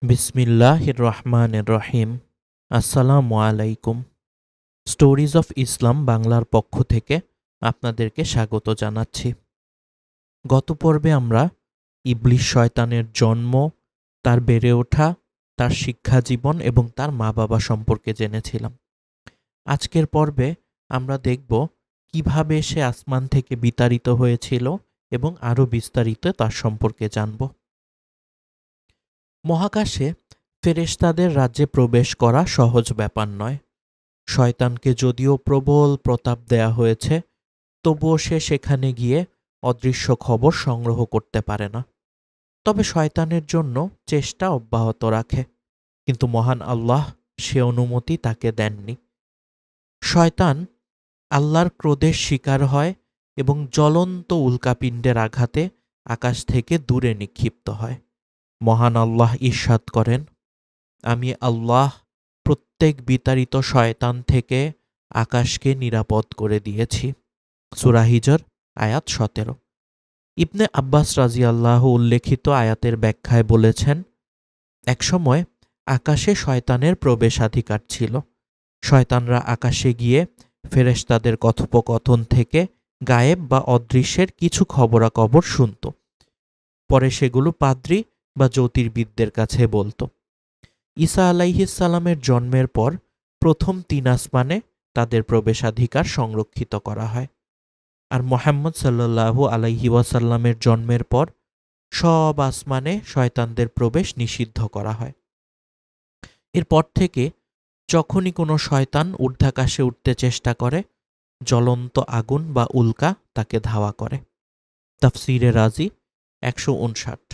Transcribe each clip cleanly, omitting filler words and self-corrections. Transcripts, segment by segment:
বিসমিল্লাহির রহমানির রহিম। আসসালামু আলাইকুম। স্টোরিজ অফ ইসলাম বাংলার পক্ষ থেকে আপনাদেরকে স্বাগত জানাচ্ছি। গত পর্বে আমরা ইবলিস শয়তানের জন্ম, তার বেড়ে ওঠা, তার শিক্ষা জীবন এবং তার মা বাবা সম্পর্কে জেনেছিলাম। আজকের পর্বে আমরা দেখব কিভাবে সে আসমান থেকে বিতাড়িত হয়েছিল এবং আরও বিস্তারিত তার সম্পর্কে জানব। মহাকাশে ফেরেশতাদের রাজ্যে প্রবেশ করা সহজ ব্যাপার নয়। শয়তানকে যদিও প্রবল প্রতাপ দেয়া হয়েছে, তবুও সে সেখানে গিয়ে অদৃশ্য খবর সংগ্রহ করতে পারে না। তবে শয়তানের জন্য চেষ্টা অব্যাহত রাখে, কিন্তু মহান আল্লাহ সে অনুমতি তাকে দেননি। শয়তান আল্লাহর ক্রোধের শিকার হয় এবং জ্বলন্ত উল্কাপিণ্ডের আঘাতে আকাশ থেকে দূরে নিক্ষিপ্ত হয়। মহান আল্লাহ ইরশাদ করেন, আমি আল্লাহ প্রত্যেক বিতাড়িত শয়তান থেকে আকাশকে নিরাপদ করে দিয়েছি। সূরা হিজর আয়াত 17। ইবনে আব্বাস রাজিয়াল্লাহু উল্লেখিত আয়াতের ব্যাখ্যায় বলেছেন, একসময় আকাশে শয়তানের প্রবেশাধিকার ছিল। শয়তানরা আকাশে গিয়ে ফেরেশতাদের কথোপকথন থেকে গায়েব বা অদৃশ্যের কিছু খবরাখবর শুনত। পরে সেগুলো পাদ্রী বা জ্যোতির্বিদদের কাছে বলতো। ঈসা আলাইহিসসালামের জন্মের পর প্রথম ৩ আসমানে তাদের প্রবেশাধিকার সংরক্ষিত করা হয়, আর মুহাম্মদ সাল্লাল্লাহু আলাইহি ওয়াসাল্লামের জন্মের পর সব আসমানে শয়তানদের প্রবেশ নিষিদ্ধ করা হয়। এরপর থেকে যখনই কোনো শয়তান ঊর্ধ্বাকাশে উঠতে চেষ্টা করে, জ্বলন্ত আগুন বা উল্কা তাকে ধাওয়া করে। তাফসিরে রাজি ১৫৯।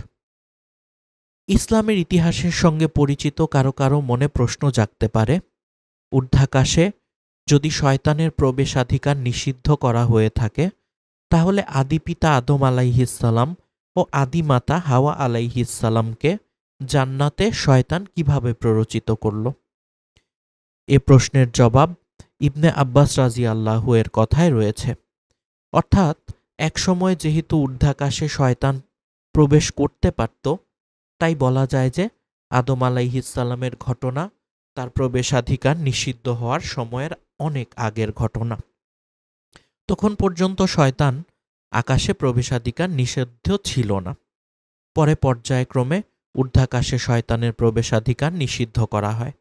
ইসলামের ইতিহাসের সঙ্গে পরিচিত কারো কারো মনে প্রশ্ন জাগতে পারে, ঊর্ধ্বাকাশে যদি শয়তানের প্রবেশাধিকার নিষিদ্ধ করা হয়ে থাকে, তাহলে আদিপিতা আদম আলাইহিসসালাম ও আদিমাতা হাওয়া আলাইহিসসালামকে জান্নাতে শয়তান কিভাবে প্ররোচিত করল? এ প্রশ্নের জবাব ইবনে আব্বাস রাজিয়াল্লাহু এর কথায় রয়েছে। অর্থাৎ একসময় যেহেতু ঊর্ধ্বাকাশে শয়তান প্রবেশ করতে পারত, তাই বলা যায় যে আদম আলাইহিসসালামের ঘটনা তার প্রবেশাধিকার নিষিদ্ধ হওয়ার সময়ের অনেক আগের ঘটনা। তখন পর্যন্ত শয়তান আকাশে প্রবেশাধিকার নিষিদ্ধ ছিল না। পরে পর্যায়ক্রমে ঊর্ধ্বাকাশে শয়তানের প্রবেশাধিকার নিষিদ্ধ করা হয়।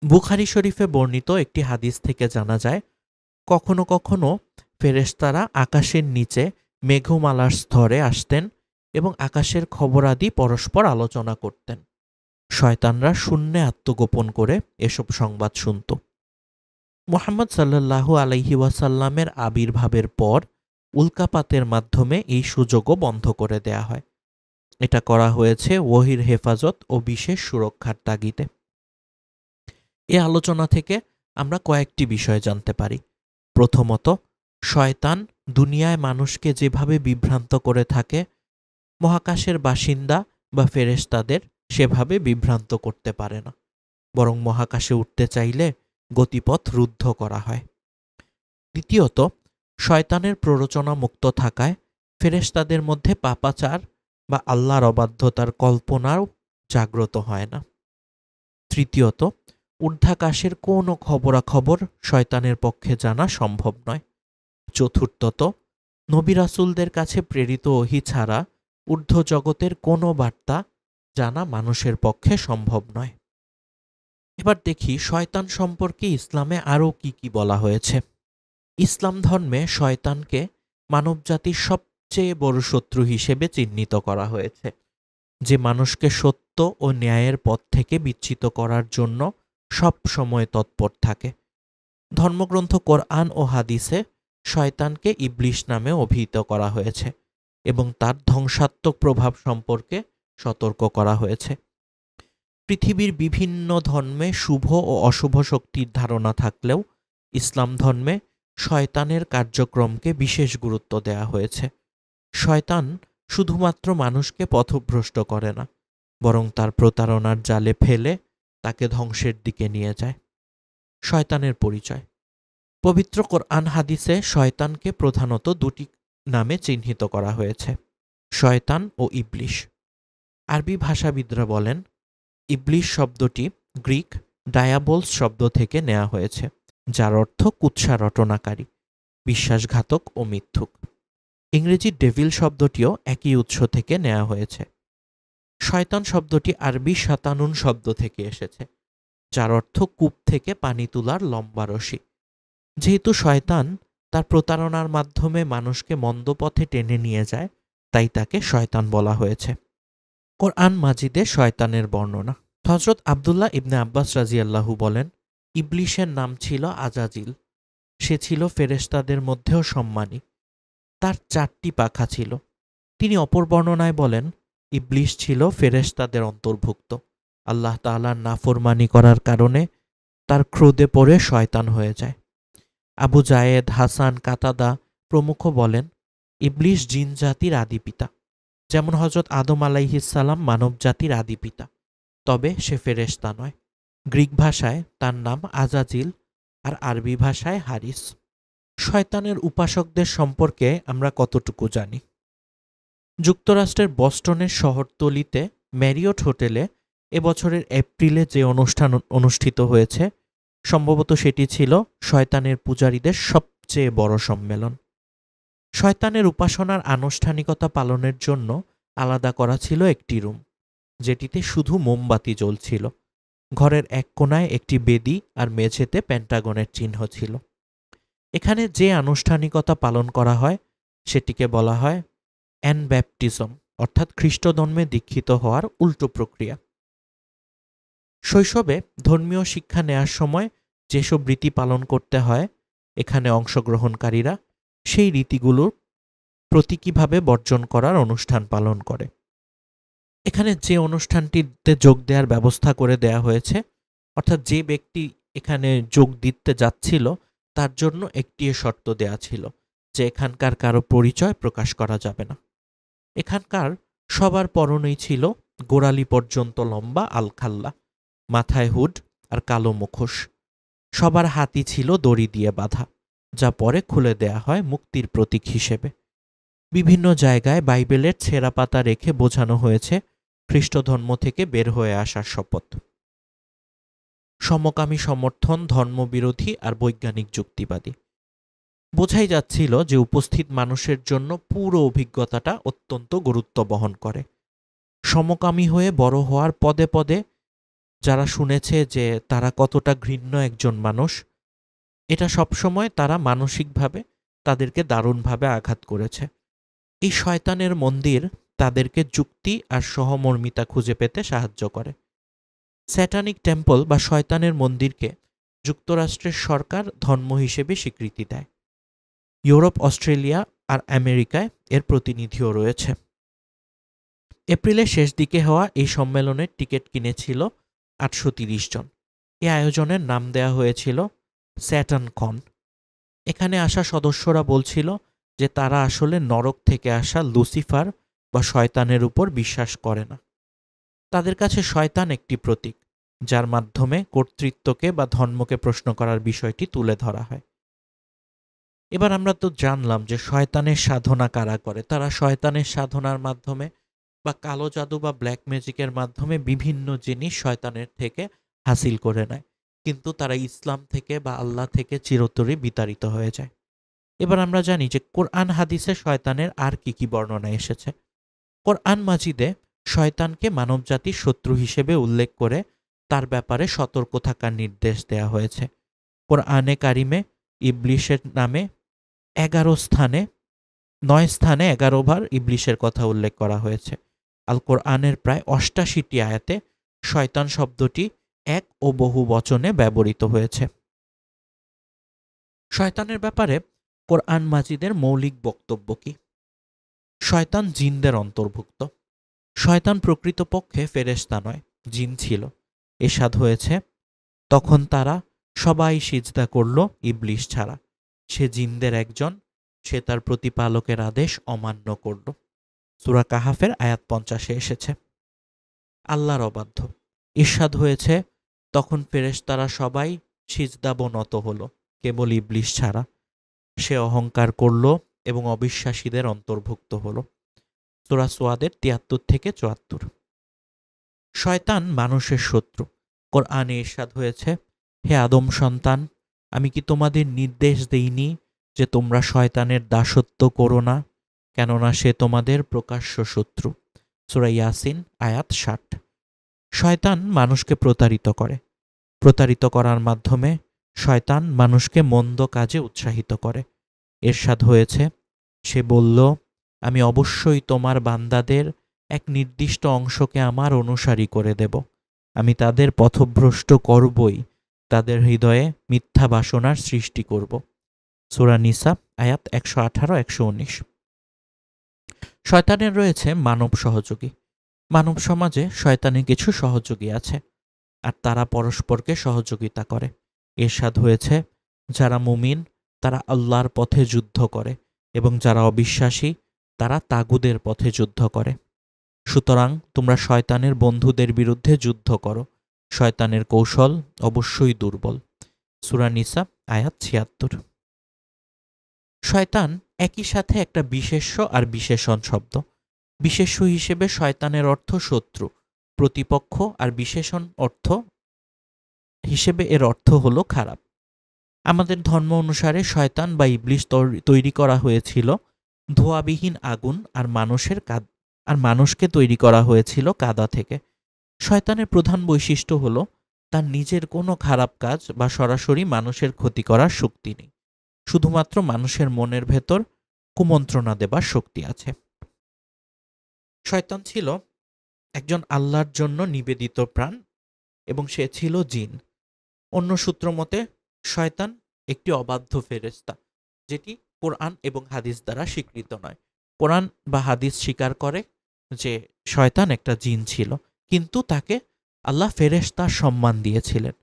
বুখারী শরীফে বর্ণিত একটি হাদিস থেকে জানা যায়, কখনো কখনো ফেরেশতারা আকাশের নিচে মেঘমালার স্তরে আসতেন এবং আকাশের খবরাদি পরস্পর আলোচনা করতেন। শয়তানরা শূন্যে আত্মগোপন করে এসব সংবাদ শুনত। মুহাম্মদ সাল্লাল্লাহু আলাইহি ওয়াসাল্লামের আবির্ভাবের পর উল্কাপাতের মাধ্যমে এই সুযোগও বন্ধ করে দেয়া হয়। এটা করা হয়েছে ওহীর হেফাজত ও বিশেষ সুরক্ষার তাগিদে। এ আলোচনা থেকে আমরা কয়েকটি বিষয় জানতে পারি। প্রথমত, শয়তান দুনিয়ায় মানুষকে যেভাবে বিভ্রান্ত করে থাকে, মহাকাশের বাসিন্দা বা ফেরেশতাদের সেভাবে বিভ্রান্ত করতে পারে না, বরং মহাকাশে উঠতে চাইলে গতিপথ রুদ্ধ করা হয়। দ্বিতীয়ত, শয়তানের প্ররোচনা মুক্ত থাকায় ফেরেশতাদের মধ্যে পাপাচার বা আল্লাহর অবাধ্যতার কল্পনাও জাগ্রত হয় না। তৃতীয়ত, ঊর্ধ্বাকাশের কোনো খবরাখবর শয়তানের পক্ষে জানা সম্ভব নয়। চতুর্থত, নবী রাসূলদের কাছে প্রেরিত ওহী ছাড়া ঊর্ধ্ব জগতের কোনো বার্তা জানা মানুষের পক্ষে সম্ভব নয়। এবার দেখি শয়তান সম্পর্কে ইসলামে আরও কি কি বলা হয়েছে। ইসলাম ধর্মে শয়তানকে মানবজাতির সবচেয়ে বড় শত্রু হিসেবে চিহ্নিত করা হয়েছে, যে মানুষকে সত্য ও ন্যায়ের পথ থেকে বিচ্যুত করার জন্য সব সময় তৎপর থাকে। ধর্মগ্রন্থ কোরআন ও হাদিসে শয়তানকে ইবলিস নামে অভিহিত করা হয়েছে এবং তার ধ্বংসাত্মক প্রভাব সম্পর্কে সতর্ক করা হয়েছে। পৃথিবীর বিভিন্ন ধর্মে শুভ ও অশুভ শক্তির ধারণা থাকলেও ইসলাম ধর্মে শয়তানের কার্যক্রমকে বিশেষ গুরুত্ব দেয়া হয়েছে। শয়তান শুধুমাত্র মানুষকে পথভ্রষ্ট করে না, বরং তার প্রতারণার জালে ফেলে তাকে ধ্বংসের দিকে নিয়ে যায়। শয়তানের পরিচয়। পবিত্র কোরআন হাদিসে শয়তানকে প্রধানত দুটি নামে চিহ্নিত করা হয়েছে, শয়তান ও ইবলিস। আরবি ভাষাবিদরা বলেন ইবলিশ শব্দটি গ্রিক ডায়াবোলস শব্দ থেকে নেওয়া হয়েছে, যার অর্থ কুৎসা রটনাকারী, বিশ্বাসঘাতক ও মিথ্যুক। ইংরেজি ডেভিল শব্দটিও একই উৎস থেকে নেওয়া হয়েছে। শয়তান শব্দটি আরবি শাতানুন শব্দ থেকে এসেছে, যার অর্থ কূপ থেকে পানি তোলার লম্বা রশি। যেহেতু শয়তান তার প্রতারণার মাধ্যমে মানুষকে মন্দ পথে টেনে নিয়ে যায়, তাই তাকে শয়তান বলা হয়েছে। কোরআন মাজিদে শয়তানের বর্ণনা। হযরত আব্দুল্লাহ ইবনে আব্বাস রাদিয়াল্লাহু বলেন, ইবলিশের নাম ছিল আজাজিল। সে ছিল ফেরেশতাদের মধ্যেও সম্মানী। তার 4টি পাখা ছিল। তিনি অপর বর্ণনায় বলেন, ইবলিশ ছিল ফেরেশতাদের অন্তর্ভুক্ত। আল্লাহ তাআলার নাফরমানি করার কারণে তার ক্রোধে পড়ে শয়তান হয়ে যায়। আবু জায়েদ, হাসান, কাতাদা প্রমুখ বলেন, ইবলিশ জিন জাতির আদিপিতা। যেমন হযরত আদম আলাইহিস সালাম মানব জাতির আদিপিতা, তবে সে ফেরেশতা নয়। গ্রিক ভাষায় তার নাম আজাজিল, আর আরবি ভাষায় হারিস। শয়তানের উপাসকদের সম্পর্কে আমরা কতটুকু জানি? যুক্তরাষ্ট্রের বস্টনের শহরতলিতে ম্যারিয়ট হোটেলে এবছরের এপ্রিলে যে অনুষ্ঠান অনুষ্ঠিত হয়েছে, সম্ভবত সেটি ছিল শয়তানের পূজারীদের সবচেয়ে বড় সম্মেলন। শয়তানের উপাসনার আনুষ্ঠানিকতা পালনের জন্য আলাদা করা ছিল একটি রুম, যেটিতে শুধু মোমবাতি জ্বলছিল। ঘরের এক কোণায় একটি বেদি আর মেঝেতে পেন্টাগনের চিহ্ন ছিল। এখানে যে আনুষ্ঠানিকতা পালন করা হয় সেটিকে বলা হয় অ্যানব্যাপটিজম, অর্থাৎ খ্রিস্টধর্মে দীক্ষিত হওয়ার উল্টো প্রক্রিয়া। শৈশবে ধর্মীয় শিক্ষা নেয়ার সময় যেসব রীতি পালন করতে হয়, এখানে অংশগ্রহণকারীরা সেই রীতিগুলোর প্রতীকীভাবে বর্জন করার অনুষ্ঠান পালন করে। এখানে যে অনুষ্ঠানটিতে যোগ দেওয়ার ব্যবস্থা করে দেয়া হয়েছে, অর্থাৎ যে ব্যক্তি এখানে যোগ দিতে যাচ্ছিল তার জন্য একটি শর্ত দেয়া ছিল যে এখানকার কারো পরিচয় প্রকাশ করা যাবে না। এখানকার সবার পরনেই ছিল গোড়ালি পর্যন্ত লম্বা আলখাল্লা, মাথায় হুড আর কালো মুখোশ। সবার হাতই ছিল দড়ি দিয়ে বাঁধা, যা পরে খুলে দেয়া হয় মুক্তির প্রতীক হিসেবে। বিভিন্ন জায়গায় বাইবেলের ছেঁড়া পাতা রেখে বোঝানো হয়েছে খ্রিস্টধর্ম থেকে বের হয়ে আসার শপথ। সমকামী সমর্থন, ধর্মবিরোধী আর বৈজ্ঞানিক যুক্তিবাদী। বোঝাই যাচ্ছিল যে উপস্থিত মানুষের জন্য পুরো অভিজ্ঞতাটা অত্যন্ত গুরুত্ব বহন করে। সমকামী হয়ে বড় হওয়ার পদে পদে যারা শুনেছে যে তারা কতটা ঘৃণ্য একজন মানুষ, এটা সবসময় তারা মানসিকভাবে তাদেরকে দারুণভাবে আঘাত করেছে। এই শয়তানের মন্দির তাদেরকে যুক্তি আর সহমর্মিতা খুঁজে পেতে সাহায্য করে। স্যাটানিক টেম্পল বা শয়তানের মন্দিরকে যুক্তরাষ্ট্রের সরকার ধর্ম হিসেবে স্বীকৃতি দেয়। ইউরোপ, অস্ট্রেলিয়া আর আমেরিকায় এর প্রতিনিধিও রয়েছে। এপ্রিলের শেষ দিকে হওয়া এই সম্মেলনের টিকিট কিনেছিল 830 জন। এই আয়োজনের নাম দেয়া হয়েছিল স্যাটান কন। এখানে আসা সদস্যরা বলছিল যে তারা আসলে নরক থেকে আসা লুসিফার বা শয়তানের উপর বিশ্বাস করে না। তাদের কাছে শয়তান একটি প্রতীক, যার মাধ্যমে কর্তৃত্বকে বা ধর্মকে প্রশ্ন করার বিষয়টি তুলে ধরা হয়। এবার আমরা তো জানলাম যে শয়তানের সাধনা কারা করে। তারা শয়তানের সাধনার মাধ্যমে বা কালো জাদু বা ব্ল্যাক ম্যাজিকের মাধ্যমে বিভিন্ন জিনিস শয়তানের থেকে হাসিল করে নেয়, কিন্তু তারা ইসলাম থেকে বা আল্লাহ থেকে চিরতরে বিতাড়িত হয়ে যায়। এবার আমরা জানি যে কোরআন হাদিসে শয়তানের আর কি কি বর্ণনা এসেছে। কোরআন মাজিদে শয়তানকে মানবজাতির শত্রু হিসেবে উল্লেখ করে তার ব্যাপারে সতর্ক থাকার নির্দেশ দেয়া হয়েছে। কোরআনে কারিমে ইবলিশের নামে 9 স্থানে 11 বার ইবলিশের কথা উল্লেখ করা হয়েছে। আল কোরআনের প্রায় 88টি আয়াতে শয়তান শব্দটি এক ও বহু বচনে ব্যবহৃত হয়েছে। শয়তানের ব্যাপারে কোরআন মাজিদের মৌলিক বক্তব্য কি? শয়তান জিনদের অন্তর্ভুক্ত। শয়তান প্রকৃতপক্ষে ফেরেশতা নয়, জিন ছিল। এরশাদ হয়েছে, তখন তারা সবাই সিজদা করল ইবলিশ ছাড়া। সে জিনদের একজন, সে তার প্রতিপালকের আদেশ অমান্য করল। সূরা কাহাফের আয়াত 50 এসেছে। আল্লাহর অবাধ্য। ইরশাদ হয়েছে, তখন ফেরেশতারা সবাই সিজদাবনত হলো, কেবল ইবলিশ ছাড়া। সে অহংকার করল এবং অবিশ্বাসীদের অন্তর্ভুক্ত হলো। সূরা সোয়াদের 73 থেকে 74। শয়তান মানুষের শত্রু। কোরআনে ইরশাদ হয়েছে, হে আদম সন্তান, আমি কি তোমাদের নির্দেশ দেইনি যে তোমরা শয়তানের দাসত্ব করো না, কেননা সে তোমাদের প্রকাশ্য শত্রু। সূরা ইয়াসিন আয়াত ৬০। শয়তান মানুষকে প্রতারিত করে। প্রতারিত করার মাধ্যমে শয়তান মানুষকে মন্দ কাজে উৎসাহিত করে। ইরশাদ হয়েছে, সে বলল, আমি অবশ্যই তোমার বান্দাদের এক নির্দিষ্ট অংশকে আমার অনুসারী করে দেব। আমি তাদের পথভ্রষ্ট করবই, তাদের হৃদয়ে মিথ্যা বাসনার সৃষ্টি করব। সূরা নিসা আয়াত ১১৮-১১৯। শয়তানের রয়েছে মানব সহযোগী। মানব সমাজে শয়তানের কিছু সহযোগী আছে, আর তারা পরস্পরকে সহযোগিতা করে। ইরশাদ হয়েছে, যারা মুমিন তারা আল্লাহর পথে যুদ্ধ করে, এবং যারা অবিশ্বাসী তারা তাগুদের পথে যুদ্ধ করে। সুতরাং তোমরা শয়তানের বন্ধুদের বিরুদ্ধে যুদ্ধ করো, শয়তানের কৌশল অবশ্যই দুর্বল। সূরা নিসা আয়াত ৭৬। শয়তান একই সাথে একটা বিশেষ্য আর বিশেষণ শব্দ। বিশেষ্য হিসেবে শয়তানের অর্থ শত্রু, প্রতিপক্ষ, আর বিশেষণ অর্থ হিসেবে এর অর্থ হলো খারাপ। আমাদের ধর্ম অনুসারে শয়তান বা ইবলিস তৈরি করা হয়েছিল ধোঁয়াবিহীন আগুন, আর মানুষকে তৈরি করা হয়েছিল কাদা থেকে। শয়তানের প্রধান বৈশিষ্ট্য হলো তার নিজের কোনো খারাপ কাজ বা সরাসরি মানুষের ক্ষতি করার শক্তি নেই, শুধুমাত্র মানুষের মনের ভেতর কুমন্ত্রণা দেবার শক্তি আছে। শয়তান ছিল একজন আল্লাহর জন্য নিবেদিত প্রাণ, এবং সে ছিল জিন। অন্য সূত্র মতে শয়তান একটি অবাধ্য ফেরেশতা, যেটি কোরআন এবং হাদিস দ্বারা স্বীকৃত নয়। কোরআন বা হাদিস স্বীকার করে যে শয়তান একটা জিন ছিল, কিন্তু তাকে আল্লাহ ফেরেশতার সম্মান দিয়েছিলেন।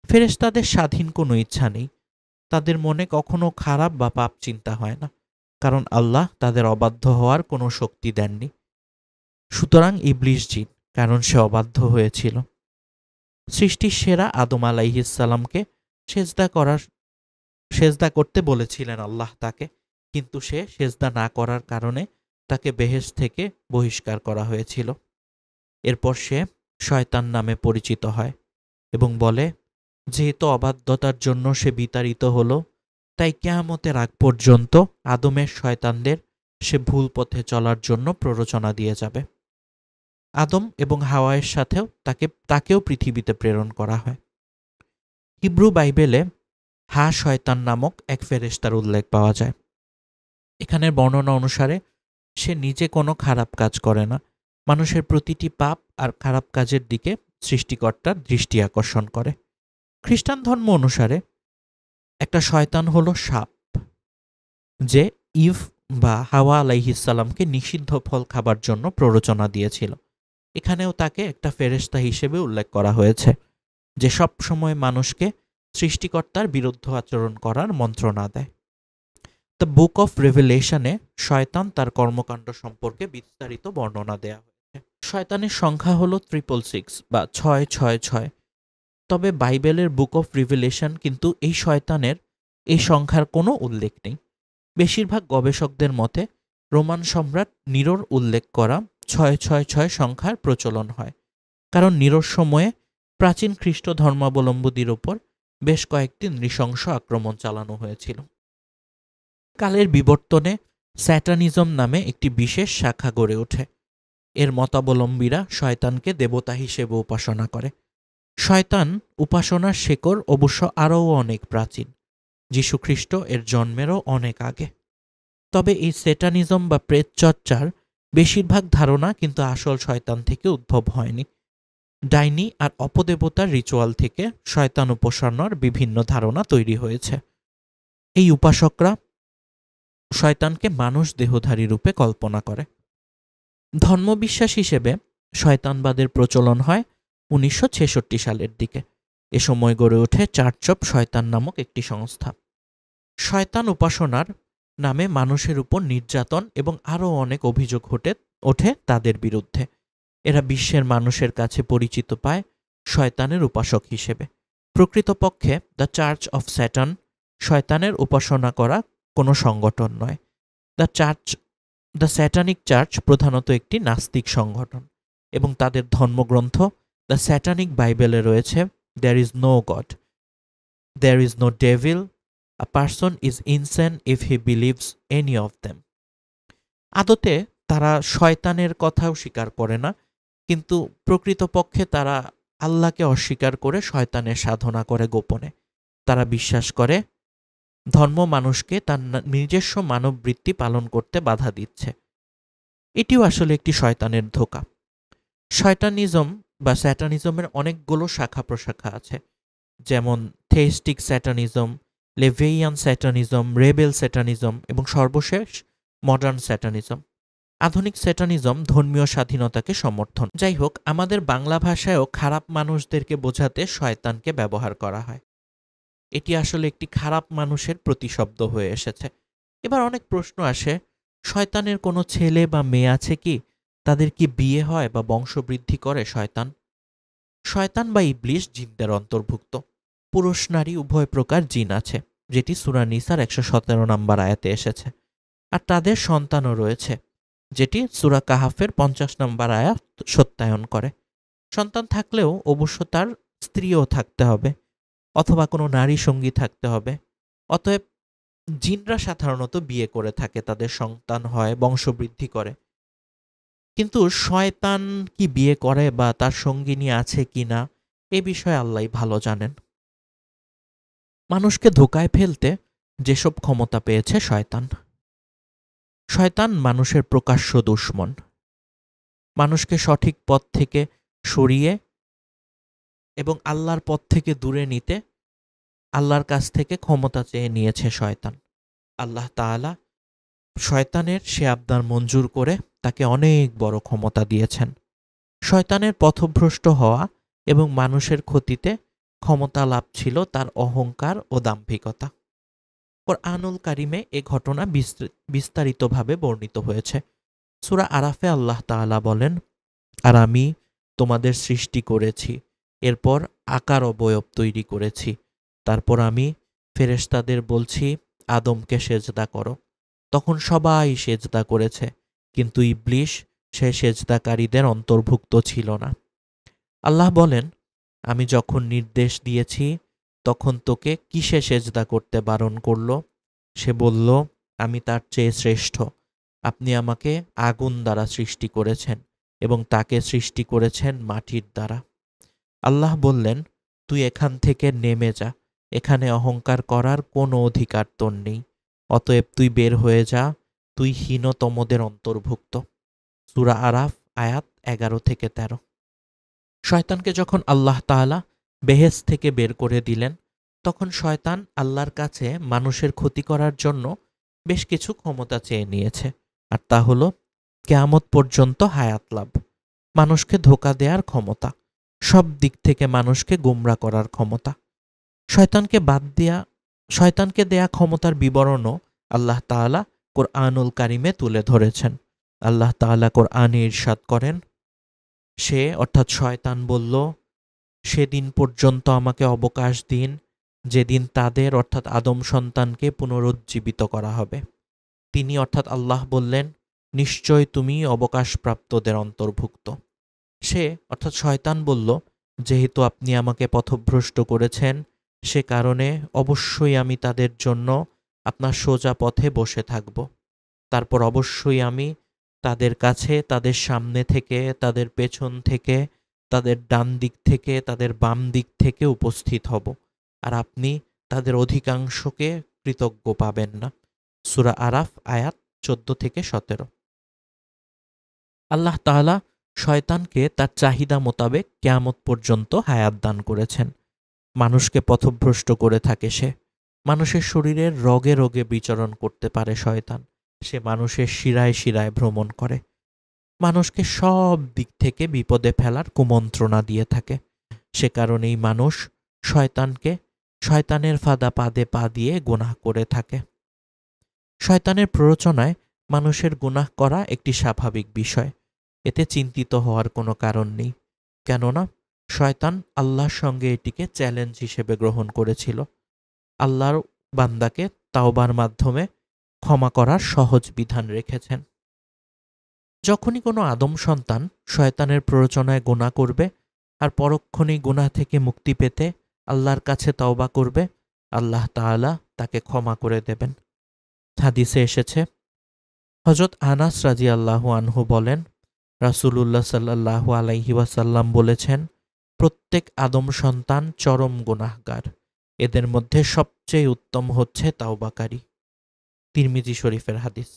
ফেরেশতাদের স্বাধীন কোনো ইচ্ছা নেই, তাদের মনে কখনো খারাপ বা পাপ চিন্তা হয় না, কারণ আল্লাহ তাদের অবাধ্য হওয়ার কোনো শক্তি দেননি। সুতরাং ইবলিস জিন, কারণ সে অবাধ্য হয়েছিল। সৃষ্টির সেরা আদম আলাইহিসসালামকে সেজদা করতে বলেছিলেন আল্লাহ তাকে, কিন্তু সে সেজদা না করার কারণে তাকে বেহেশত থেকে বহিষ্কার করা হয়েছিল। এরপর সে শয়তান নামে পরিচিত হয় এবং বলে, যেহেতু অবাধ্যতার জন্য সে বিতাড়িত হলো, তাই কিয়ামতের আগ পর্যন্ত আদমের শয়তানদের সে ভুল পথে চলার জন্য প্ররোচনা দিয়ে যাবে। আদম এবং হাওয়ায়ের সাথেও তাকেও পৃথিবীতে প্রেরণ করা হয়। হিব্রু বাইবেলে শয়তান নামক এক ফেরেশতার উল্লেখ পাওয়া যায়। এখানের বর্ণনা অনুসারে সে নিজে কোনো খারাপ কাজ করে না, মানুষের প্রতিটি পাপ আর খারাপ কাজের দিকে সৃষ্টিকর্তার দৃষ্টি আকর্ষণ করে। খ্রিস্টান ধর্ম অনুসারে একটা শয়তান হলো সাপ, যে ইভ বা হাওয়া আলাইহিসসালামকে নিষিদ্ধ ফল খাবার জন্য প্ররোচনা দিয়েছিল। এখানেও তাকে একটা ফেরেশতা হিসেবে উল্লেখ করা হয়েছে, যে সব সময় মানুষকে সৃষ্টিকর্তার বিরুদ্ধ আচরণ করার মন্ত্রণা দেয়। দ্য বুক অফ রেভেলেশনে শয়তান তার কর্মকাণ্ড সম্পর্কে বিস্তারিত বর্ণনা দেয়া হয়েছে। শয়তানের সংখ্যা হলো 666 বা 666। তবে বাইবেলের বুক অফ রিভেলেশন কিন্তু এই শয়তানের এই সংখ্যার কোনো উল্লেখ নেই। বেশিরভাগ গবেষকদের মতে রোমান সম্রাট নিরোর উল্লেখ করা 666 সংখ্যার প্রচলন হয়, কারণ নিরোর সময়ে প্রাচীন খ্রিস্ট ধর্মাবলম্বীদের ওপর বেশ কয়েকটি নৃশংস আক্রমণ চালানো হয়েছিল। কালের বিবর্তনে স্যাটানিজম নামে একটি বিশেষ শাখা গড়ে ওঠে। এর মতাবলম্বীরা শয়তানকে দেবতা হিসেবে উপাসনা করে। শয়তান উপাসনার শেকড় অবশ্য আরও অনেক প্রাচীন, যীশুখ্রিস্ট এর জন্মেরও অনেক আগে। তবে এই স্যাটানিজম বা প্রেত চর্চার বেশিরভাগ ধারণা কিন্তু আসল শয়তান থেকে উদ্ভব হয়নি। ডাইনি আর অপদেবতার রিচুয়াল থেকে শয়তান উপাসনার বিভিন্ন ধারণা তৈরি হয়েছে। এই উপাসকরা শয়তানকে মানুষ দেহধারী রূপে কল্পনা করে। ধর্মবিশ্বাস হিসেবে শয়তানবাদের প্রচলন হয় 1966 সালের দিকে। এ সময় গড়ে ওঠে চার্চ অফ শয়তান নামক একটি সংস্থা। শয়তান উপাসনার নামে মানুষের উপর নির্যাতন এবং আরও অনেক অভিযোগ ওঠে তাদের বিরুদ্ধে। এরা বিশ্বের মানুষের কাছে পরিচিত পায় শয়তানের উপাসক হিসেবে। প্রকৃতপক্ষে দ্য চার্চ অফ স্যাটান শয়তানের উপাসনা করা কোনো সংগঠন নয়। দ্য স্যাটানিক চার্চ প্রধানত একটি নাস্তিক সংগঠন এবং তাদের ধর্মগ্রন্থ দ্য স্যাটানিক বাইবেলে রয়েছে there is no god, there is no devil, a person is insane if he believes any of them. আদতে তারা শয়তানের কথাও স্বীকার করে না, কিন্তু প্রকৃতপক্ষে তারা আল্লাহকে অস্বীকার করে শয়তানের সাধনা করে গোপনে। তারা বিশ্বাস করে ধর্ম মানুষকে তার নিজস্ব মানববৃত্তি পালন করতে বাধা দিচ্ছে। এটিও আসলে একটি শয়তানের ধোঁকা। শয়তানিজম বা স্যাটানিজমের অনেকগুলো শাখা প্রশাখা আছে, যেমন theistic Satanism, LaVeyan Satanism, rebel Satanism এবং সর্বশেষ মডার্ন স্যাটানিজম। আধুনিক স্যাটানিজম ধর্মীয় স্বাধীনতাকে সমর্থন। যাই হোক, আমাদের বাংলা ভাষায়ও খারাপ মানুষদেরকে বোঝাতে শয়তানকে ব্যবহার করা হয়। এটি আসলে একটি খারাপ মানুষের প্রতিশব্দ হয়ে এসেছে। এবার অনেক প্রশ্ন আসে, শয়তানের কোনো ছেলে বা মেয়ে আছে কি? তাদের কি বিয়ে হয় বা বংশবৃদ্ধি করে শয়তান? শয়তান বা ইবলিশ জিনদের অন্তর্ভুক্ত। পুরুষ নারী উভয় প্রকার জিন আছে, যেটি সূরা নিসার ১১৭ নম্বর আয়াতে এসেছে। আর তাদের সন্তানও রয়েছে, যেটি সূরা কাহাফের ৫০ নম্বর আয়াত সত্যায়ন করে। সন্তান থাকলেও অবশ্য তার স্ত্রীও থাকতে হবে, অথবা কোনো নারী সঙ্গী থাকতে হবে। অতএব জিনরা সাধারণত বিয়ে করে থাকে, তাদের সন্তান হয়, বংশবৃদ্ধি করে। কিন্তু শয়তান কি বিয়ে করে বা তার সঙ্গিনী আছে কি না, এ বিষয়ে আল্লাহই ভালো জানেন। মানুষকে ধোঁকায় ফেলতে যেসব ক্ষমতা পেয়েছে শয়তান। শয়তান মানুষের প্রকাশ্য দুশমন। মানুষকে সঠিক পথ থেকে সরিয়ে এবং আল্লাহর পথ থেকে দূরে নিতে আল্লাহর কাছ থেকে ক্ষমতা চেয়ে নিয়েছে শয়তান। আল্লাহ তাআলা শয়তানের সে আবদার মঞ্জুর করে তাকে অনেক বড় ক্ষমতা দিয়েছেন। শয়তানের পথভ্রষ্ট হওয়া এবং মানুষের ক্ষতিতে ক্ষমতা লাভ ছিল তার অহংকার ও দাম্ভিকতা। কুরআনুল কারিমে এ ঘটনা বিস্তারিতভাবে বর্ণিত হয়েছে। সূরা আরাফে আল্লাহ তাআলা বলেন, আর আমি তোমাদের সৃষ্টি করেছি, এরপর আকার অবয়ব তৈরি করেছি, তারপর আমি ফেরেশতাদের বলছি আদমকে সেজদা করো। তখন সবাই সেজদা করেছে, কিন্তু ইবলিশ সে সেজদাকারীদের অন্তর্ভুক্ত ছিল না। আল্লাহ বলেন, আমি যখন নির্দেশ দিয়েছি তখন তোকে কিসে সেজদা করতে বারণ করল? সে বলল, আমি তার চেয়ে শ্রেষ্ঠ। আপনি আমাকে আগুন দ্বারা সৃষ্টি করেছেন এবং তাকে সৃষ্টি করেছেন মাটির দ্বারা। আল্লাহ বললেন, তুই এখান থেকে নেমে যা, এখানে অহংকার করার কোনো অধিকার তোর নেই। অতএব তুই বের হয়ে যা, তুই হীনতমদের অন্তর্ভুক্ত। সূরা আরাফ আয়াত ১১-১৩। শয়তানকে যখন আল্লাহ তাআলা বেহেশত থেকে বের করে দিলেন, তখন শয়তান আল্লাহর কাছে মানুষের ক্ষতি করার জন্য বেশ কিছু ক্ষমতা চেয়ে নিয়েছে, আর তা হলো কিয়ামত পর্যন্ত হায়াত লাভ, মানুষকে ধোঁকা দেওয়ার ক্ষমতা, সব দিক থেকে মানুষকে গোমরা করার ক্ষমতা। শয়তানকে দেয়া ক্ষমতার বিবরণও আল্লাহ তাআলা কুরআনুল কারিমে তুলে ধরেছেন। আল্লাহ তাআলা কুরআনে ইরশাদ করেন, সে অর্থাৎ শয়তান বলল, সেদিন পর্যন্ত আমাকে অবকাশ দিন যেদিন তাদের অর্থাৎ আদম সন্তানকে পুনরুজ্জীবিত করা হবে। তিনি অর্থাৎ আল্লাহ বললেন, নিশ্চয় তুমি অবকাশপ্রাপ্তদের অন্তর্ভুক্ত। সে অর্থাৎ শয়তান বলল, যেহেতু আপনি আমাকে পথভ্রষ্ট করেছেন, সে কারণে অবশ্যই আমি তাদের জন্য আপনার সোজা পথে বসে থাকব। তারপর অবশ্যই আমি তাদের কাছে, তাদের সামনে থেকে, তাদের পেছন থেকে, তাদের ডান দিক থেকে, তাদের বাম দিক থেকে উপস্থিত হব, আর আপনি তাদের অধিকাংশকে কৃতজ্ঞ পাবেন না। সূরা আরাফ আয়াত ১৪-১৭। আল্লাহ তাআলা শয়তানকে তার চাহিদা মোতাবেক কিয়ামত পর্যন্ত হায়াত দান করেছেন। মানুষকে পথভ্রষ্ট করে থাকে সে। মানুষের শরীরের রগে রগে বিচরণ করতে পারে শয়তান। সে মানুষের শিরায় শিরায় ভ্রমণ করে, মানুষকে সব দিক থেকে বিপদে ফেলার কুমন্ত্রণা দিয়ে থাকে। সে কারণেই মানুষ শয়তানের ফাঁদে পা দিয়ে গুনাহ করে থাকে। শয়তানের প্ররোচনায় মানুষের গুনাহ করা একটি স্বাভাবিক বিষয়, এতে চিন্তিত হওয়ার কোনো কারণ নেই। কেননা শয়তান আল্লাহর সঙ্গে এটিকে চ্যালেঞ্জ হিসেবে গ্রহণ করেছিল। আল্লাহর বান্দাকে তাওবার মাধ্যমে ক্ষমা করার সহজ বিধান রেখেছেন। যখনই কোনো আদম সন্তান শয়তানের প্ররোচনায় গুনাহ করবে আর পরক্ষণেই গুনাহ থেকে মুক্তি পেতে আল্লাহর কাছে তওবা করবে, আল্লাহ তাআলা তাকে ক্ষমা করে দেবেন। হাদিসে এসেছে, হযরত আনাস রাদিয়াল্লাহু আনহু বলেন, রাসূলুল্লাহ সাল্লাল্লাহু আলাইহি ওয়াসাল্লাম বলেছেন, প্রত্যেক আদম সন্তান চরম গুনাহগার, এদের মধ্যে সবচেয়ে উত্তম হচ্ছে তাওবাকারী। তিরমিজি শরীফের হাদিস।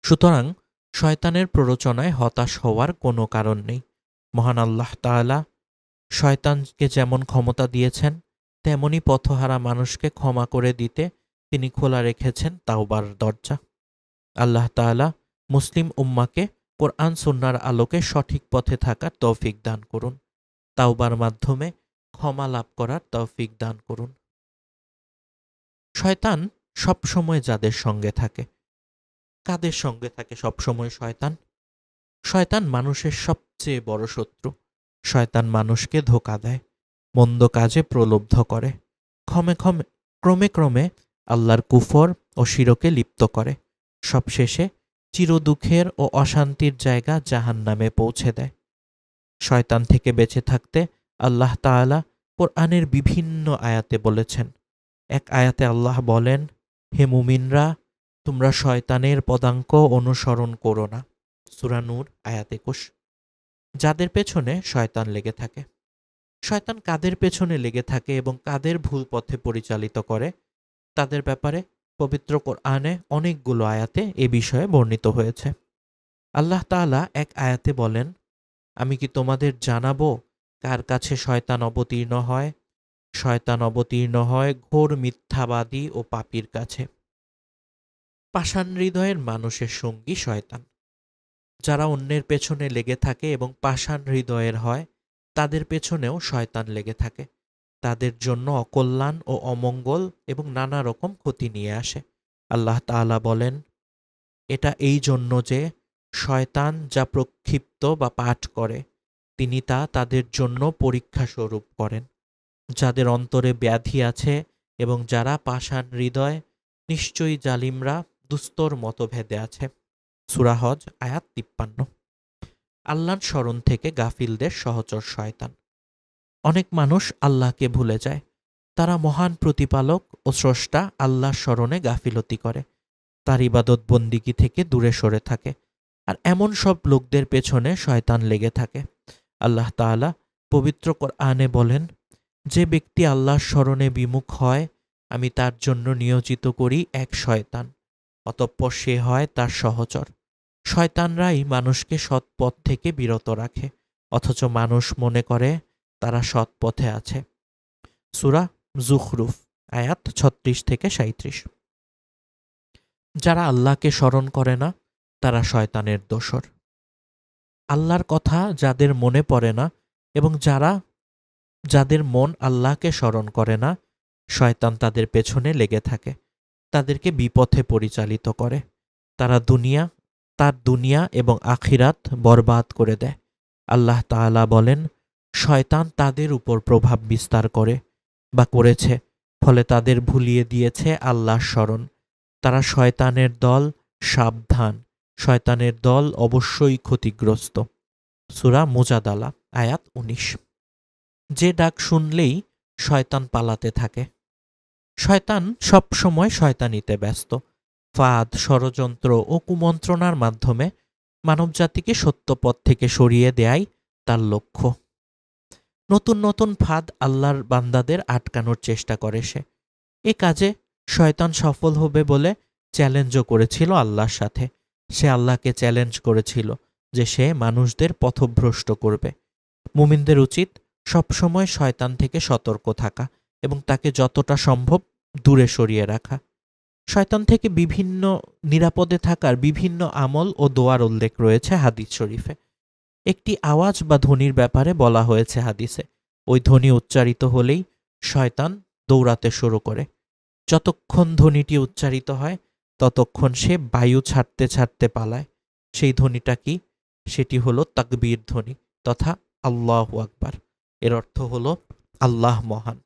সুতরাং শয়তানের প্ররোচনায় হতাশ হওয়ার কোনো কারণ নেই। মহান আল্লাহ তাআলা শয়তানকে যেমন ক্ষমতা দিয়েছেন, তেমনি পথহারা মানুষকে ক্ষমা করে দিতে তিনি খোলা রেখেছেন তাওবার দরজা। আল্লাহ তাআলা মুসলিম উম্মাকে কোরআন সুন্নাহর আলোকে সঠিক পথে থাকার তৌফিক দান করুন। তাওবার মাধ্যমে ক্ষমা লাভ করার তৌফিক দান করুন। শয়তান সবসময় যাদের সঙ্গে থাকে, কাদের সঙ্গে থাকে সবসময় শয়তান? শয়তান মানুষের সবচেয়ে বড় শত্রু। শয়তান মানুষকে ধোঁকা দেয়, মন্দ কাজে প্রলুব্ধ করে, ক্রমে ক্রমে আল্লাহর কুফর ও শিরকে লিপ্ত করে, সবশেষে চিরদুঃখের ও অশান্তির জায়গা জাহান্নামে পৌঁছে দেয়। শয়তান থেকে বেঁচে থাকতে আল্লাহ তাআলা কোরআনের বিভিন্ন আয়াতে বলেছেন। এক আয়াতে আল্লাহ বলেন, হে মুমিনরা, তোমরা শয়তানের পদাঙ্ক অনুসরণ করো না। সূরা নূর আয়াত ২১। যাদের পেছনে শয়তান লেগে থাকে। শয়তান কাদের পেছনে লেগে থাকে এবং কাদের ভুল পথে পরিচালিত করে, তাদের ব্যাপারে পবিত্র কোরআনে অনেকগুলো আয়াতে এ বিষয়ে বর্ণিত হয়েছে। আল্লাহ তাআলা এক আয়াতে বলেন, আমি কি তোমাদের জানাবো কার কাছে শয়তান অবতীর্ণ হয়? শয়তান অবতীর্ণ হয় ঘোর মিথ্যাবাদী ও পাপীর কাছে। পাষাণ হৃদয়ের মানুষের সঙ্গী শয়তান। যারা অন্যের পেছনে লেগে থাকে এবং পাষাণ হৃদয়ের হয়, তাদের পেছনেও শয়তান লেগে থাকে। তাদের জন্য অকল্যাণ ও অমঙ্গল এবং নানা রকম ক্ষতি নিয়ে আসে। আল্লাহ তাআলা বলেন, এটা এই জন্য যে শয়তান যা প্রক্ষিপ্ত বা পাঠ করে, তিনি তা তাদের জন্য পরীক্ষা স্বরূপ করেন। যাদের অন্তরে ব্যাধি আছে এবং যারা পাষাণ হৃদয়, নিশ্চয়ই জালিমরা দুস্তর মতভেদে আছে। সূরা হজ আয়াত ৫৩। আল্লাহর স্মরণ থেকে গাফিলদের সহচর শয়তান। অনেক মানুষ আল্লাহকে ভুলে যায়। তারা মহান প্রতিপালক ও স্রষ্টা আল্লাহর স্মরণে গাফিলতি করে, তার ইবাদত বন্দিগি থেকে দূরে সরে থাকে। আর এমন সব লোকদের পেছনে শয়তান লেগে থাকে। আল্লাহ তাআলা পবিত্র কোরআনে বলেন, যে ব্যক্তি আল্লাহর স্মরণে বিমুখ হয়, আমি তার জন্য নিয়োজিত করি এক শয়তান, অতঃপর সে হয় তার সহচর। শয়তানরাই মানুষকে সৎ পথ থেকে বিরত রাখে, অথচ মানুষ মনে করে তারা সৎ পথে আছে। সূরা যুখরুফ আয়াত ৩৬ থেকে ৩৭। যারা আল্লাহকে স্মরণ করে না, তারা শয়তানের দোসর। আল্লাহর কথা যাদের মনে পড়ে না এবং যাদের মন আল্লাহকে স্মরণ করে না, শয়তান তাদের পেছনে লেগে থাকে, তাদেরকে বিপথে পরিচালিত করে। তার দুনিয়া এবং আখিরাত বরবাদ করে দেয়। আল্লাহ তাআলা বলেন, শয়তান তাদের উপর প্রভাব বিস্তার করে বা করেছে, ফলে তাদের ভুলিয়ে দিয়েছে আল্লাহর স্মরণ। তারা শয়তানের দল, সাবধান, শয়তানের দল অবশ্যই ক্ষতিগ্রস্ত। সূরা মুজাদালা আয়াত ১৯। যে ডাক শুনলেই শয়তান পালাতে থাকে। শয়তান সবসময় শয়তানিতে ব্যস্ত। ফাঁদ, ষড়যন্ত্র ও কুমন্ত্রণার মাধ্যমে মানবজাতিকে সত্যপথ থেকে সরিয়ে দেয়াই তার লক্ষ্য। নতুন নতুন ফাঁদ আল্লাহর বান্দাদের আটকানোর চেষ্টা করে সে। এ কাজে শয়তান সফল হবে বলে চ্যালেঞ্জও করেছিল আল্লাহর সাথে। সে আল্লাহকে চ্যালেঞ্জ করেছিল যে সে মানুষদের পথভ্রষ্ট করবে। মুমিনদের উচিত সবসময় শয়তান থেকে সতর্ক থাকা এবং তাকে যতটা সম্ভব দূরে সরিয়ে রাখা। শয়তান থেকে নিরাপদে থাকার বিভিন্ন আমল ও দোয়ার উল্লেখ রয়েছে হাদিস শরীফে। একটি আওয়াজ বা ধ্বনির ব্যাপারে বলা হয়েছে হাদিসে, ওই ধ্বনি উচ্চারিত হলেই শয়তান দৌড়াতে শুরু করে। যতক্ষণ ধ্বনিটি উচ্চারিত হয় ততক্ষণ সে বায়ু ছাড়তে ছাড়তে পালায়। সেই ধ্বনিটা কি? সেটি হলো তাকবীর ধ্বনি তথা আল্লাহু আকবার। এর অর্থ হলো আল্লাহ মহান।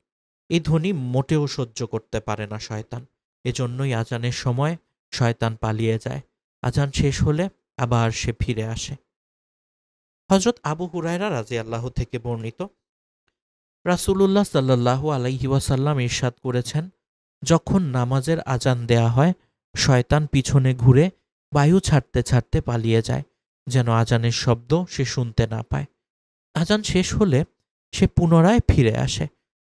এই ধ্বনি মোটেও সহ্য করতে পারে না শয়তান। এজন্যই আজানের সময় শয়তান পালিয়ে যায়। আজান শেষ হলে আবার সে ফিরে আসে। হযরত আবু হুরায়রা রাদিয়াল্লাহু থেকে বর্ণিত, রাসূলুল্লাহ সাল্লাল্লাহু আলাইহি ওয়াসাল্লাম ইরশাদ করেছেন, যখন নামাজের আজান দেয়া হয়, শয়তান পিছনে ঘুরে বায়ু ছাড়তে ছাড়তে পালিয়ে যায়, যেন আজানের শব্দ সে শুনতে না পায়। আজান শেষ হলে সে পুনরায় ফিরে আসে।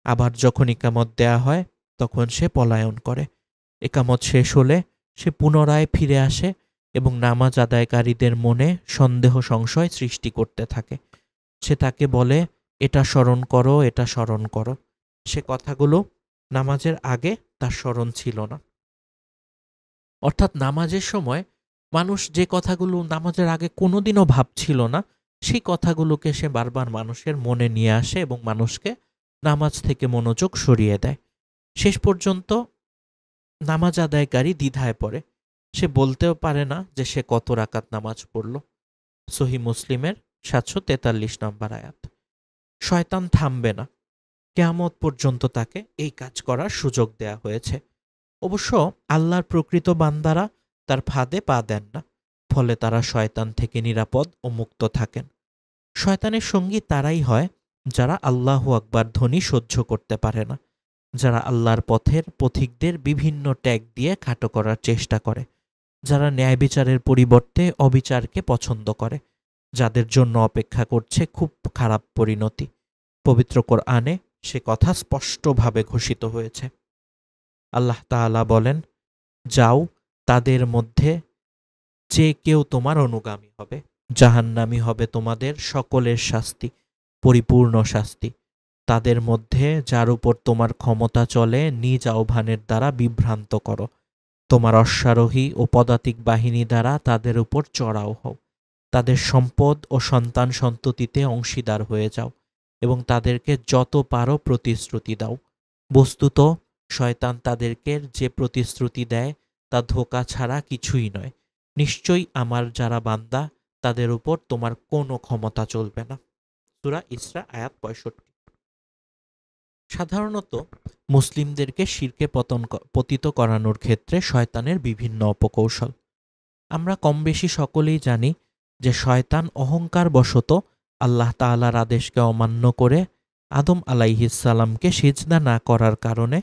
আবার যখন ইকামত দেয়া হয়, তখন সে পলায়ন করে। ইকামত শেষ হলে সে পুনরায় ফিরে আসে এবং নামাজ আদায়কারীদের মনে সন্দেহ সংশয় সৃষ্টি করতে থাকে। সে তাকে বলে, এটা স্মরণ করো, এটা স্মরণ করো। সে কথাগুলো নামাজের আগে তার স্মরণ ছিল না। অর্থাৎ নামাজের সময় মানুষ যে কথাগুলো নামাজের আগে কোনোদিনও ভাবছিল না, সেই কথাগুলোকে সে বারবার মানুষের মনে নিয়ে আসে এবং মানুষকে নামাজ থেকে মনোযোগ সরিয়ে দেয়। শেষ পর্যন্ত নামাজ আদায়কারী দ্বিধায় পড়ে। সে বলতেও পারে না যে সে কত রাকাত নামাজ পড়ল। সহিহ মুসলিমের ৭৪৩ নম্বর আয়াত। শয়তান থামবে না, কিয়ামত পর্যন্ত তাকে এই কাজ করার সুযোগ দেয়া হয়েছে। অবশ্য আল্লাহর প্রকৃত বান্দারা তার ফাঁদে পা দেন না, ফলে তারা শয়তান থেকে নিরাপদ ও মুক্ত থাকেন। শয়তানের সঙ্গী তারাই হয় যারা আল্লাহু আকবার ধ্বনি সহ্য করতে পারে না, যারা আল্লাহর পথের পথিকদের বিভিন্ন ট্যাগ দিয়ে খাটো করার চেষ্টা করে, যারা ন্যায় বিচারের পরিবর্তে অবিচারকে পছন্দ করে, যাদের জন্য অপেক্ষা করছে খুব খারাপ পরিণতি। পবিত্র কোরআনে সে কথা স্পষ্টভাবে ঘোষিত হয়েছে। আল্লাহ তাআলা বলেন, যাও, তাদের মধ্যে যে কেউ তোমার অনুগামী হবে, জাহান্নামী হবে তোমাদের সকলের শাস্তি, পরিপূর্ণ শাস্তি। তাদের মধ্যে যার উপর তোমার ক্ষমতা চলে নিজ আহ্বানের দ্বারা বিভ্রান্ত করো। তোমার অশ্বারোহী ও পদাতিক বাহিনী দ্বারা তাদের উপর চড়াও হও। তাদের সম্পদ ও সন্তান সন্ততিতে অংশীদার হয়ে যাও এবং তাদেরকে যত পারো প্রতিশ্রুতি দাও। বস্তুত শয়তান তাদেরকে যে প্রতিশ্রুতি দেয় তা ধোঁকা ছাড়া কিছুই নয়। নিশ্চয়ই আমার যারা বান্দা, তাদের উপর তোমার কোনো ক্ষমতা চলবে না। সূরা ইসরা আয়াত ৬৫। সাধারণত মুসলিমদেরকে শিরকে পতিত করানোর ক্ষেত্রে শয়তানের বিভিন্ন অপকৌশল। আমরা কমবেশি সকলেই জানি যে শয়তান অহংকারবশত আল্লাহ তাআলার আদেশকে অমান্য করে আদম আলাইহিসসালামকে সিজদা না করার কারণে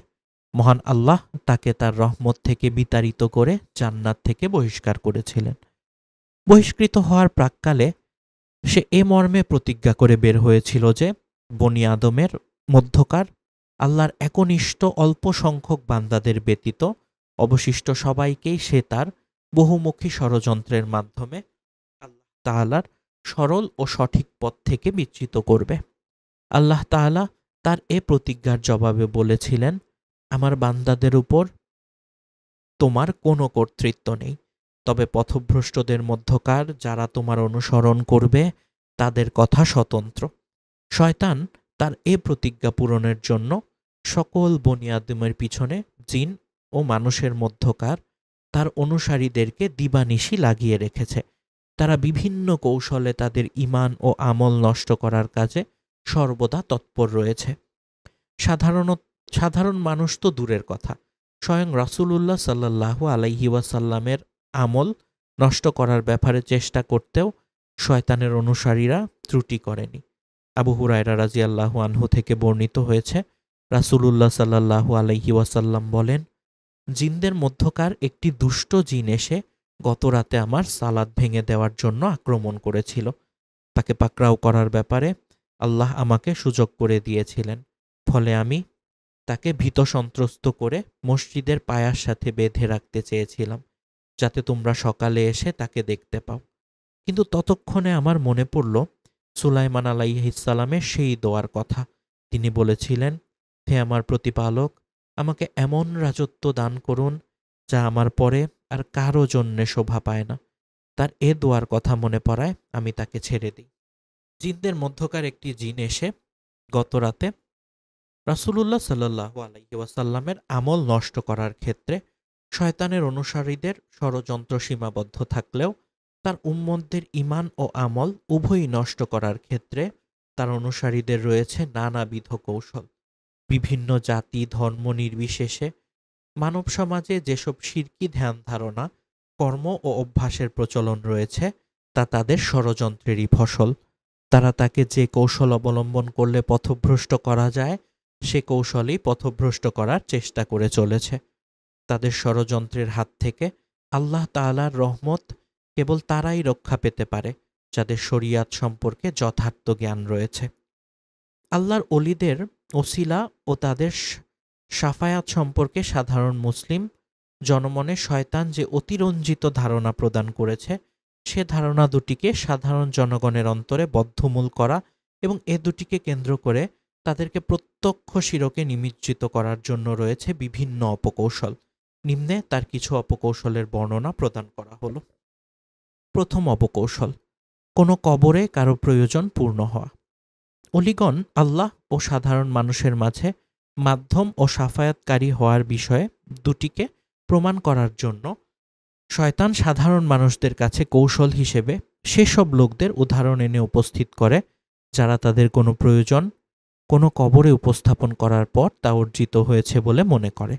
মহান আল্লাহ তাকে তার রহমত থেকে বিতাড়িত করে জান্নাত থেকে বহিষ্কার করেছিলেন। বহিষ্কৃত হওয়ার প্রাক্কালে সে এ মর্মে প্রতিজ্ঞা করে বের হয়েছিল যে বনি আদমের মধ্যকার আল্লাহর একনিষ্ঠ অল্প সংখ্যক বান্দাদের ব্যতীত অবশিষ্ট সবাইকেই সে তার বহুমুখী ষড়যন্ত্রের মাধ্যমে আল্লাহ তাআলার সরল ও সঠিক পথ থেকে বিচ্যুত করবে। আল্লাহ তাআলা তার এ প্রতিজ্ঞার জবাবে বলেছিলেন, আমার বান্দাদের উপর তোমার কোনো কর্তৃত্ব নেই, তবে পথভ্রষ্টদের মধ্যকার যারা তোমার অনুসরণ করবে তাদের কথা স্বতন্ত্র। শয়তান তার এ প্রতিজ্ঞা পূরণের জন্য সকল বনি আদমের পিছনে জিন ও মানুষের মধ্যকার তার অনুসারীদেরকে দিবানিশি লাগিয়ে রেখেছে। তারা বিভিন্ন কৌশলে তাদের ঈমান ও আমল নষ্ট করার কাজে সর্বদা তৎপর রয়েছে। সাধারণ মানুষ তো দূরের কথা, স্বয়ং রাসূলুল্লাহ সাল্লাল্লাহু আলাইহি ওয়াসাল্লামের আমল নষ্ট করার ব্যাপারে চেষ্টা করতেও শয়তানের অনুসারীরা ত্রুটি করেনি। আবু হুরায়রা রাদিয়াল্লাহু আনহু থেকে বর্ণিত হয়েছে, রাসূলুল্লাহ সাল্লাল্লাহু আলাইহি ওয়াসাল্লাম বলেন, জিনদের মধ্যকার একটি দুষ্ট জিন এসে গত রাতে আমার সালাত ভেঙে দেওয়ার জন্য আক্রমণ করেছিল। তাকে পাকড়াও করার ব্যাপারে আল্লাহ আমাকে সুযোগ করে দিয়েছিলেন, ফলে আমি তাকে ভীত সন্ত্রস্ত করে মসজিদের পায়ার সাথে বেঁধে রাখতে চেয়েছিলাম, যাতে তোমরা সকালে এসে তাকে দেখতে পাও। কিন্তু ততক্ষণে আমার মনে পড়ল সুলাইমান আলাইহিসসালামের সেই দোয়ার কথা। তিনি বলেছিলেন, হে আমার প্রতিপালক, আমাকে এমন রাজত্ব দান করুন যা আমার পরে আর কারো জন্যে শোভা পায় না। তার এ দোয়ার কথা মনে পড়ায় আমি তাকে ছেড়ে দিই। জিনদের মধ্যকার একটি জিন এসে গত রাতে রাসূলুল্লাহ সাল্লাল্লাহু আলাইহি ওয়াসাল্লামের আমল নষ্ট করার ক্ষেত্রে শয়তানের অনুসারীদের ষড়যন্ত্র সীমাবদ্ধ থাকলেও তার উম্মতদের ঈমান ও আমল উভয়ই নষ্ট করার ক্ষেত্রে তার অনুসারীদের রয়েছে নানাবিধ কৌশল। বিভিন্ন জাতি ধর্ম নির্বিশেষে মানব সমাজে যেসব শিরকি ধ্যান ধারণা কর্ম ও অভ্যাসের প্রচলন রয়েছে তা তাদের ষড়যন্ত্রেরই ফসল। তারা তাকে যে কৌশল অবলম্বন করলে পথভ্রষ্ট করা যায় সে কৌশলেই পথভ্রষ্ট করার চেষ্টা করে চলেছে। তাদের ষড়যন্ত্রের হাত থেকে আল্লাহ তাআলার রহমত কেবল তারাই রক্ষা পেতে পারে যাদের শরিয়াত সম্পর্কে যথার্থ জ্ঞান রয়েছে। আল্লাহর অলিদের ওসিলা ও তাদের শাফায়াত সম্পর্কে সাধারণ মুসলিম জনমনে শয়তান যে অতিরঞ্জিত ধারণা প্রদান করেছে সে ধারণা দুটিকে সাধারণ জনগণের অন্তরে বদ্ধমূল করা এবং এ দুটিকে কেন্দ্র করে তাদেরকে প্রত্যক্ষ শিরকে নিমজ্জিত করার জন্য রয়েছে বিভিন্ন অপকৌশল। নিম্নে তার কিছু অপকৌশলের বর্ণনা প্রদান করা হলো। প্রথম অপকৌশল, কোনো কবরে কারো প্রয়োজন পূর্ণ হওয়া। অলিগণ আল্লাহ ও সাধারণ মানুষের মাঝে মাধ্যম ও সাফায়াতকারী হওয়ার বিষয়ে দুটিকে প্রমাণ করার জন্য শয়তান সাধারণ মানুষদের কাছে কৌশল হিসেবে সেসব লোকদের উদাহরণ এনে উপস্থিত করে যারা তাদের কোনো প্রয়োজন কোনো কবরে উপস্থাপন করার পর তা অর্জিত হয়েছে বলে মনে করে।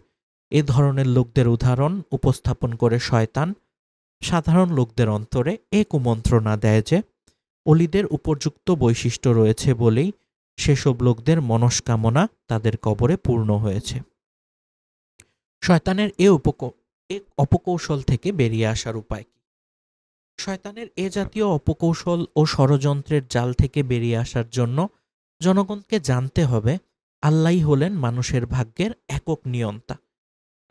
এ ধরনের লোকদের উদাহরণ উপস্থাপন করে শয়তান সাধারণ লোকদের অন্তরে এ কুমন্ত্রণা দেয় যে অলিদের উপযুক্ত বৈশিষ্ট্য রয়েছে বলেই সেসব লোকদের মনস্কামনা তাদের কবরে পূর্ণ হয়েছে। শয়তানের এ অপকৌশল থেকে বেরিয়ে আসার উপায় কি? শয়তানের এ জাতীয় অপকৌশল ও ষড়যন্ত্রের জাল থেকে বেরিয়ে আসার জন্য জনগণকে জানতে হবে আল্লাহই হলেন মানুষের ভাগ্যের একক নিয়ন্তা।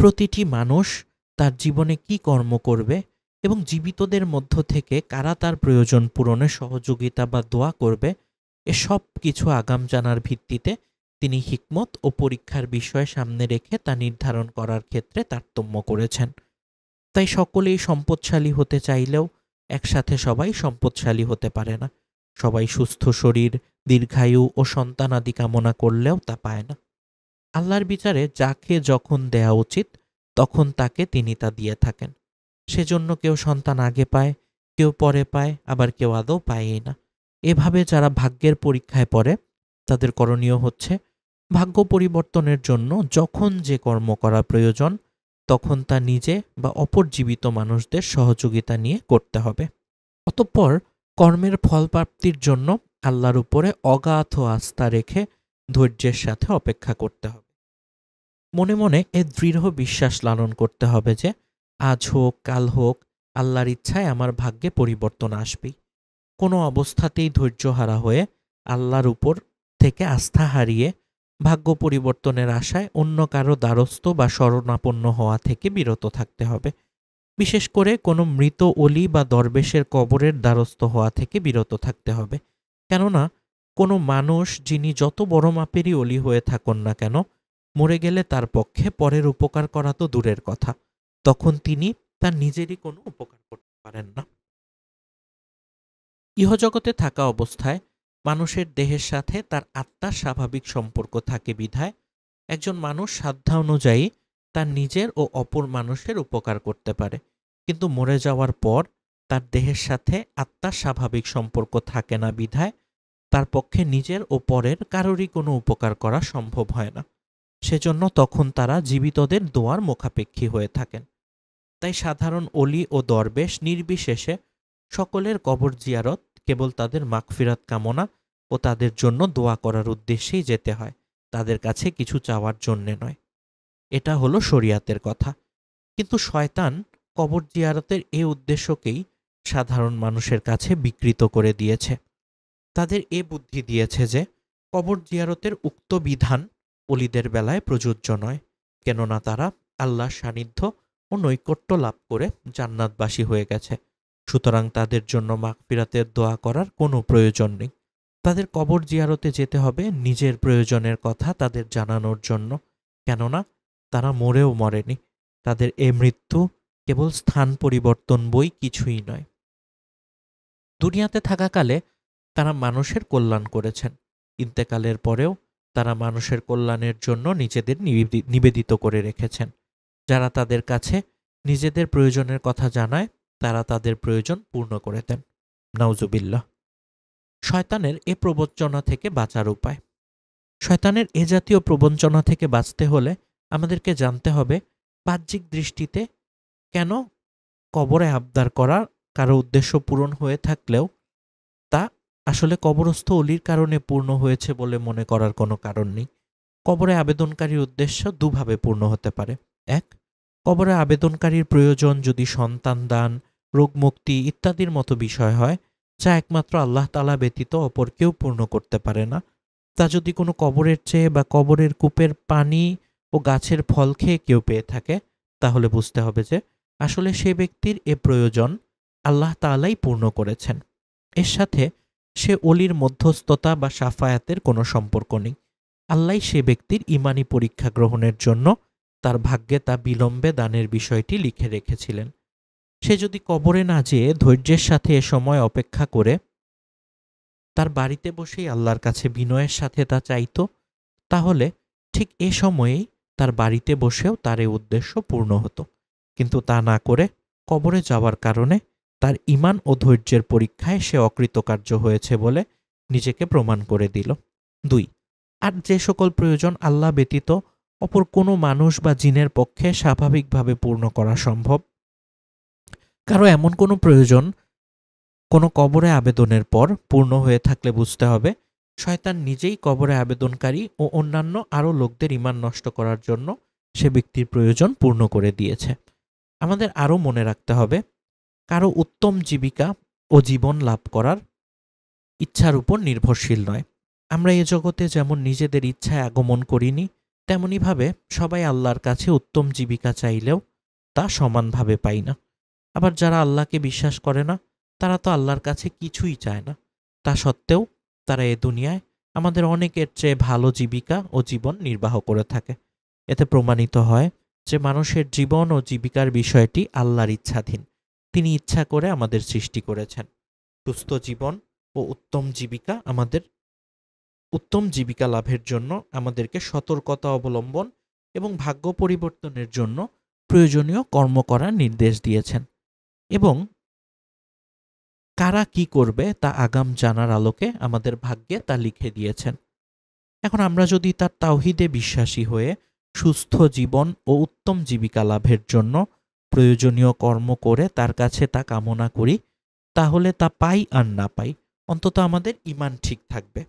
প্রতিটি মানুষ তার জীবনে কি কর্ম করবে এবং জীবিতদের মধ্য থেকে কারা তার প্রয়োজন পূরণে সহযোগিতা বা দোয়া করবে এসব কিছু আগাম জানার ভিত্তিতে তিনি হিকমত ও পরীক্ষার বিষয় সামনে রেখে তা নির্ধারণ করার ক্ষেত্রে তারতম্য করেছেন। তাই সকলেই সম্পদশালী হতে চাইলেও একসাথে সবাই সম্পদশালী হতে পারে না। সবাই সুস্থ শরীর, দীর্ঘায়ু ও সন্তানাদি কামনা করলেও তা পায় না। আল্লাহর বিচারে যাকে যখন দেয়া উচিত তখন তাকে তিনি তা দিয়ে থাকেন। সেজন্য কেউ সন্তান আগে পায়, কেউ পরে পায়, আবার কেউ আদৌ পায়ই না। এভাবে যারা ভাগ্যের পরীক্ষায় পড়ে তাদের করণীয় হচ্ছে ভাগ্য পরিবর্তনের জন্য যখন যে কর্ম করা প্রয়োজন তখন তা নিজে বা অপর জীবিত মানুষদের সহযোগিতা নিয়ে করতে হবে। অতঃপর কর্মের ফলপ্রাপ্তির জন্য আল্লাহর উপরে অগাধ আস্থা রেখে ধৈর্যের সাথে অপেক্ষা করতে হবে। মনে মনে এ দৃঢ় বিশ্বাস লালন করতে হবে যে আজ হোক কাল হোক আল্লাহর ইচ্ছায় আমার ভাগ্যে পরিবর্তন আসবেই। কোনো অবস্থাতেই ধৈর্যহারা হয়ে আল্লাহর উপর থেকে আস্থা হারিয়ে ভাগ্য পরিবর্তনের আশায় অন্য কারো দ্বারস্থ বা শরণাপন্ন হওয়া থেকে বিরত থাকতে হবে। বিশেষ করে কোনো মৃত অলি বা দরবেশের কবরের দ্বারস্থ হওয়া থেকে বিরত থাকতে হবে। কেননা কোনো মানুষ যিনি যত বড় মাপেরই অলি হয়ে থাকুন না কেন মরে গেলে তার পক্ষে পরের উপকার করা তো দূরের কথা, তখন তিনি তার নিজেরই কোনো উপকার করতে পারেন না। ইহজগতে থাকা অবস্থায় মানুষের দেহের সাথে তার আত্মার স্বাভাবিক সম্পর্ক থাকে বিধায় একজন মানুষ সাধ্যানুযায়ী তার নিজের ও অপর মানুষের উপকার করতে পারে, কিন্তু মরে যাওয়ার পর তার দেহের সাথে আত্মার স্বাভাবিক সম্পর্ক থাকে না বিধায় তার পক্ষে নিজের ও পরের কারোরই কোনো উপকার করা সম্ভব হয় না। সেজন্য তখন তারা জীবিতদের দোয়ার মুখাপেক্ষী হয়ে থাকেন। তাই সাধারণ অলি ও দরবেশ নির্বিশেষে সকলের কবর জিয়ারত কেবল তাদের মাগফিরাত কামনা ও তাদের জন্য দোয়া করার উদ্দেশ্যেই যেতে হয়, তাদের কাছে কিছু চাওয়ার জন্যে নয়। এটা হলো শরিয়াতের কথা। কিন্তু শয়তান কবর জিয়ারতের এ উদ্দেশ্যকেই সাধারণ মানুষের কাছে বিকৃত করে দিয়েছে। তাদের এ বুদ্ধি দিয়েছে যে কবর জিয়ারতের উক্ত বিধান অলিদের বেলায় প্রযোজ্য নয়, কেননা তারা আল্লাহর সান্নিধ্য ও নৈকট্য লাভ করে জান্নাতবাসী হয়ে গেছে। সুতরাং তাদের জন্য মাগফিরাতের দোয়া করার কোনো প্রয়োজন নেই। তাদের কবর জিয়ারতে যেতে হবে নিজের প্রয়োজনের কথা তাদের জানানোর জন্য, কেননা তারা মরেও মরেনি। তাদের এ মৃত্যু কেবল স্থান পরিবর্তন বই কিছুই নয়। দুনিয়াতে থাকাকালে তারা মানুষের কল্যাণ করেছেন, ইন্তেকালের পরেও তারা মানুষের কল্যাণের জন্য নিজেদের নিবেদিত করে রেখেছেন। যারা তাদের কাছে নিজেদের প্রয়োজনের কথা জানায় তারা তাদের প্রয়োজন পূর্ণ করে দেন। নাউজুবিল্লাহ। শয়তানের এ প্রবঞ্চনা থেকে বাঁচার উপায়। শয়তানের এ জাতীয় প্রবঞ্চনা থেকে বাঁচতে হলে আমাদেরকে জানতে হবে বাহ্যিক দৃষ্টিতে কেন কবরে আবদার করা কারো উদ্দেশ্য পূরণ হয়ে থাকলেও তা আসলে কবরস্থ অলির কারণে পূর্ণ হয়েছে বলে মনে করার কোনো কারণ নেই। কবরে আবেদনকারীর উদ্দেশ্য দুভাবে পূর্ণ হতে পারে। এক, কবরে আবেদনকারীর প্রয়োজন যদি সন্তান দান, রোগ মুক্তি ইত্যাদির মতো বিষয় হয়, যা একমাত্র আল্লাহ তাআলা ব্যতীত অপর কেউ পূর্ণ করতে পারে না, তা যদি কোনো কবরের চেয়ে বা কবরের কূপের পানি ও গাছের ফল খেয়ে কেউ পেয়ে থাকে, তাহলে বুঝতে হবে যে আসলে সে ব্যক্তির এ প্রয়োজন আল্লাহ তাআলাই পূর্ণ করেছেন। এর সাথে সে অলির মধ্যস্থতা বা শাফায়াতের কোনো সম্পর্ক নেই। আল্লাহই সে ব্যক্তির ঈমানি পরীক্ষা গ্রহণের জন্য তার ভাগ্যে তা বিলম্বে দানের বিষয়টি লিখে রেখেছিলেন। সে যদি কবরে না যেয়ে ধৈর্যের সাথে এ সময় অপেক্ষা করে তার বাড়িতে বসেই আল্লাহর কাছে বিনয়ের সাথে তা চাইত, তাহলে ঠিক এ সময়েই তার বাড়িতে বসেও তার এ উদ্দেশ্য পূর্ণ হতো। কিন্তু তা না করে কবরে যাওয়ার কারণে তার ঈমান ও ধৈর্যের পরীক্ষায় সে অকৃতকার্য হয়েছে বলে নিজেকে প্রমাণ করে দিল। ২, আর যে সকল প্রয়োজন আল্লাহ ব্যতীত অপর কোনো মানুষ বা জিনের পক্ষে স্বাভাবিকভাবে পূর্ণ করা সম্ভব, কারো এমন কোনো প্রয়োজন কোনো কবরে আবেদনের পর পূর্ণ হয়ে থাকলে বুঝতে হবে শয়তান নিজেই কবরে আবেদনকারী ও অন্যান্য আরও লোকদের ঈমান নষ্ট করার জন্য সে ব্যক্তির প্রয়োজন পূর্ণ করে দিয়েছে। আমাদের আরও মনে রাখতে হবে, কারো উত্তম জীবিকা ও জীবন লাভ করার ইচ্ছার উপর নির্ভরশীল নয়। আমরা এ জগতে যেমন নিজেদের ইচ্ছায় আগমন করিনি, তেমনিভাবে সবাই আল্লাহর কাছে উত্তম জীবিকা চাইলেও তা সমানভাবে পাই না। আবার যারা আল্লাহকে বিশ্বাস করে না, তারা তো আল্লাহর কাছে কিছুই চায় না। তা সত্ত্বেও তারা এ দুনিয়ায় আমাদের অনেকের চেয়ে ভালো জীবিকা ও জীবন নির্বাহ করে থাকে। এতে প্রমাণিত হয় যে মানুষের জীবন ও জীবিকার বিষয়টি আল্লাহর ইচ্ছাধীন। তিনি ইচ্ছা করে আমাদের সৃষ্টি করেছেন। সুস্থ জীবন ও উত্তম জীবিকা লাভের জন্য আমাদেরকে সতর্কতা অবলম্বন এবং ভাগ্য পরিবর্তনের জন্য প্রয়োজনীয় কর্ম করার নির্দেশ দিয়েছেন এবং কারা কি করবে তা আগাম জানার আলোকে আমাদের ভাগ্যে তা লিখে দিয়েছেন। এখন আমরা যদি তার তাওহীদে বিশ্বাসী হয়ে সুস্থ জীবন ও উত্তম জীবিকা লাভের জন্য প্রয়োজনীয় কর্ম করে তার কাছে তা কামনা করি, তাহলে তা পাই আর না পাই, অন্তত আমাদের ঈমান ঠিক থাকবে।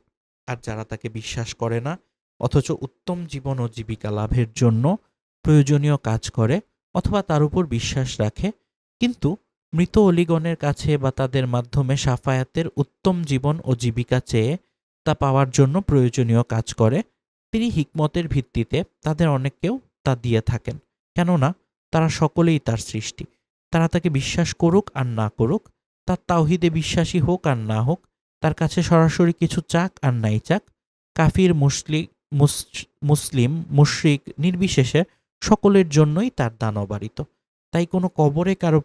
আর যারা তাকে বিশ্বাস করে না অথচ উত্তম জীবন ও জীবিকা লাভের জন্য প্রয়োজনীয় কাজ করে অথবা তার উপর বিশ্বাস রাখে, কিন্তু মৃত অলিগণের কাছে বা তাদের মাধ্যমে শাফায়াতের উত্তম জীবন ও জীবিকা চেয়ে তা পাওয়ার জন্য প্রয়োজনীয় কাজ করে, তিনি হিকমতের ভিত্তিতে তাদের অনেককেও তা দিয়ে থাকেন। কেননা তারা সকলেই তার সৃষ্টি। তারা তাকে বিশ্বাস করুক আর না করুক, তার তাওহীদে বিশ্বাসী হোক আর না হোক, তার কাছে সরাসরি কিছু চাক আর নাই চাক, কাফির মুসলিম মুশরিক নির্বিশেষে সকলের জন্যই তার দান অবারিত। তাই কোনো কবরে কারো